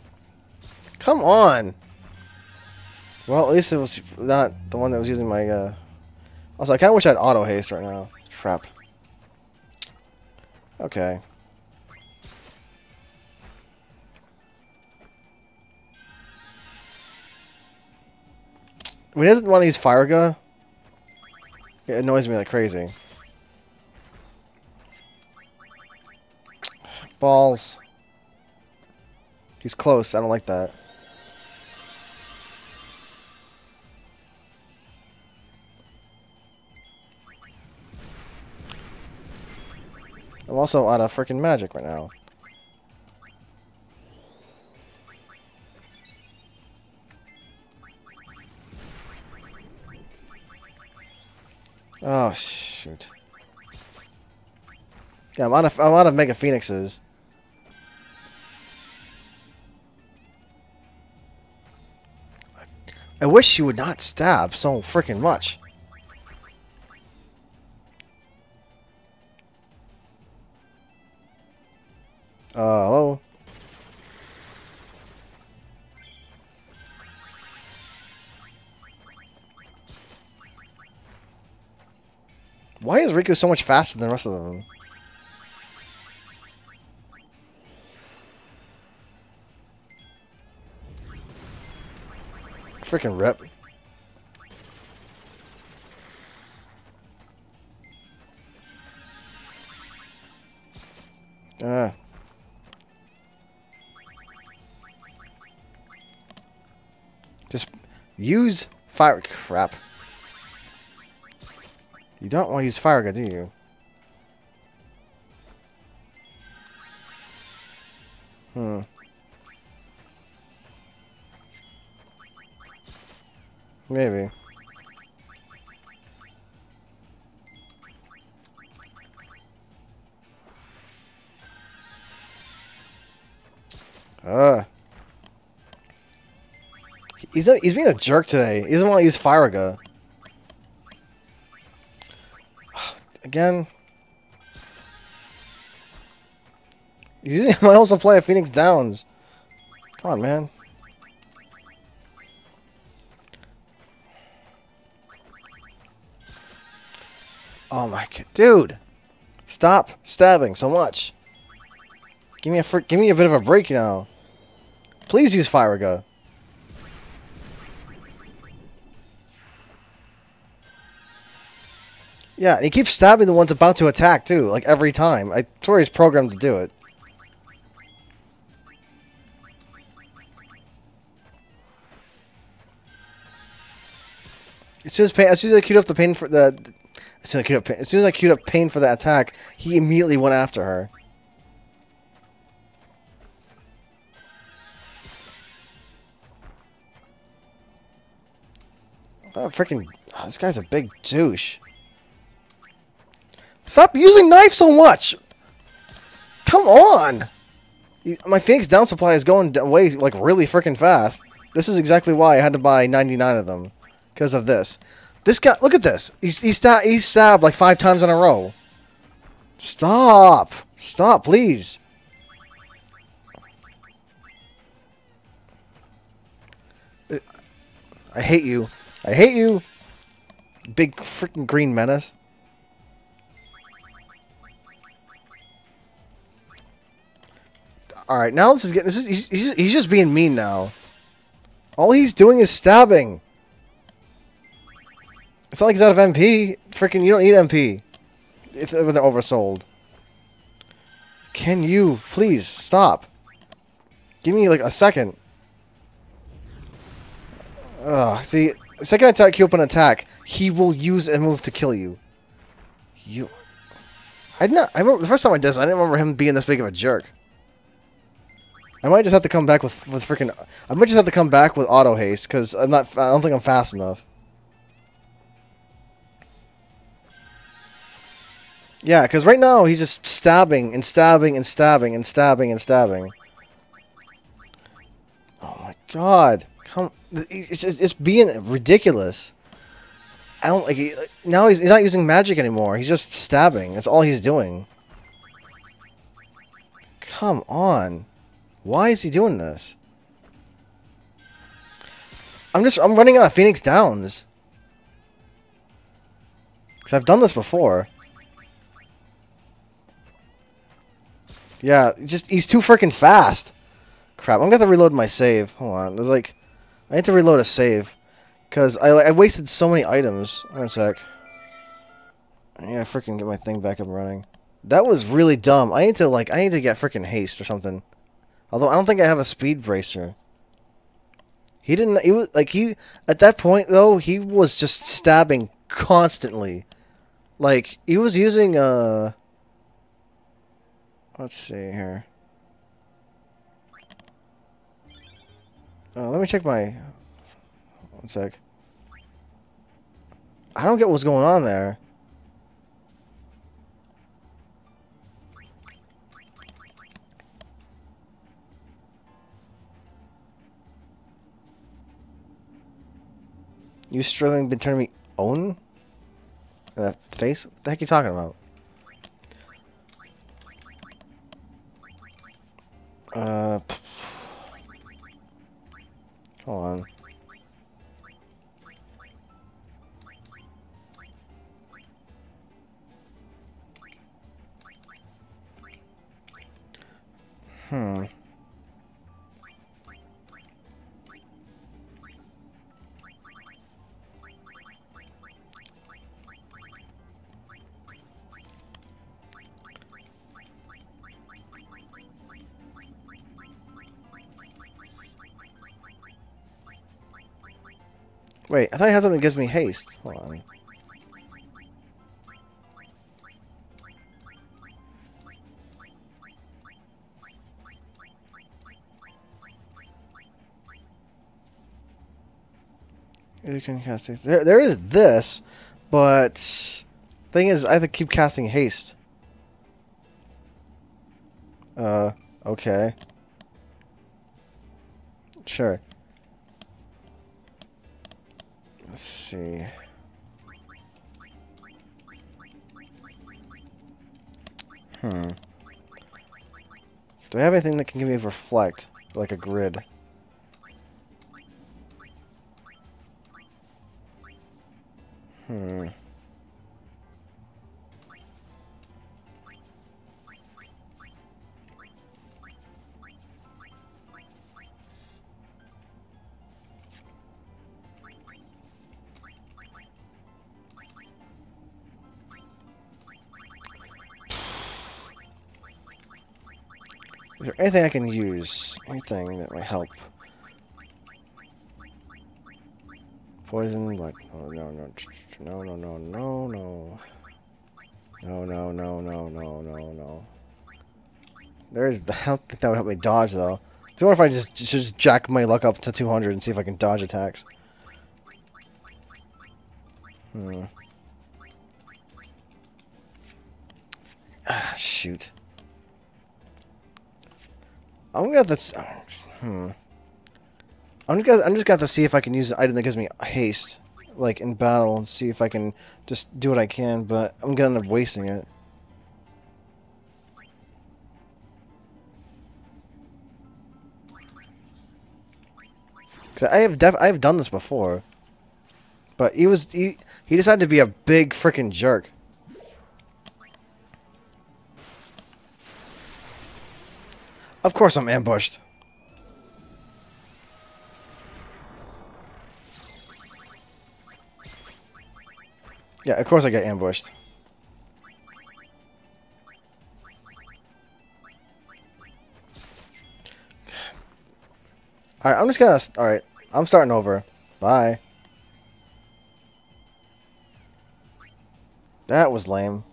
S1: Come on. Well, at least it was not the one that was using my. Also, I kind of wish I had auto haste right now. Crap. Okay. When he doesn't want to use Fire, it annoys me like crazy. Balls. He's close. I don't like that. I'm also out of freaking magic right now. Oh shoot. Yeah, I'm out of Mega Phoenixes. I wish you would not stab so freaking much. Hello? Why is Riku so much faster than the rest of them? Freaking rip. Just use fire. Crap. You don't want to use Fire Gun, do you? Maybe. He's being a jerk today. He doesn't want to use Fire. Again. You might also play a Phoenix Downs. Come on, man. Oh my god, dude! Stop stabbing so much. Give me a bit of a break now. Please use Fire. Yeah, and he keeps stabbing the ones about to attack too, like every time. I swear he's programmed to do it. As soon as I queued up the pain for the, as soon as I queued up pain for the attack, he immediately went after her. Oh, freaking... Oh, this guy's a big douche. Stop using knife so much! Come on! My Phoenix down supply is going away, like, really freaking fast. This is exactly why I had to buy 99 of them. Because of this. This guy... Look at this! He's stabbed like 5 times in a row. Stop! Stop, please! I hate you. I hate you! Big freaking green menace. Alright, now this is getting... He's just being mean now. All he's doing is stabbing. It's not like he's out of MP. Freaking, you don't need MP. If they're oversold. Can you please stop? Give me like a second. Ugh, see, the second I attack you up an attack, he will use a move to kill you. I remember the first time I did this, I didn't remember him being this big of a jerk. I might just have to come back with freaking... I might just have to come back with auto haste, because I don't think I'm fast enough. Yeah, because right now he's just stabbing and stabbing and stabbing and stabbing and stabbing. Oh my god. It's being ridiculous. I don't like... Now he's not using magic anymore. He's just stabbing. That's all he's doing. Come on. Why is he doing this? I'm running out of Phoenix Downs. Because I've done this before. Yeah, he's too freaking fast. Crap, I'm gonna have to reload my save. Hold on, there's like... I need to reload a save. Because I wasted so many items. One sec. I need to freaking get my thing back up and running. That was really dumb. I need to get freaking haste or something. Although I don't think I have a speed bracer. He didn't... He was like at that point though, he was just stabbing constantly. Like he was using let's see here. Let me check my... One sec. I don't get what's going on there. You Sterling been turning me on? In the face? What the heck are you talking about? Hold on. Wait, I thought he had something that gives me haste. Hold on. You can cast haste. There is this, but thing is, I have to keep casting haste. Okay. Sure. Let's see. Do I have anything that can give me reflect, like a grid? Is there anything I can use? Anything that might help? Poison, what? Oh, no, no, no, no, no, no, no. No, no, no, no, no, no, no. There's, I don't think that would help me dodge, though. So what if I just jack my luck up to 200 and see if I can dodge attacks? Ah, shoot. I'm gonna have to. I'm just got to see if I can use an item that gives me haste, like in battle, and see if I can just do what I can. But I'm gonna end up wasting it. Cause I have done this before, but he decided to be a big freaking jerk. Of course I'm ambushed. Yeah, of course I get ambushed. Alright, I'm just gonna... Alright, I'm starting over. Bye. That was lame.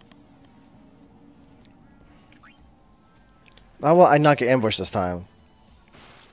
S1: How will I not get ambushed this time?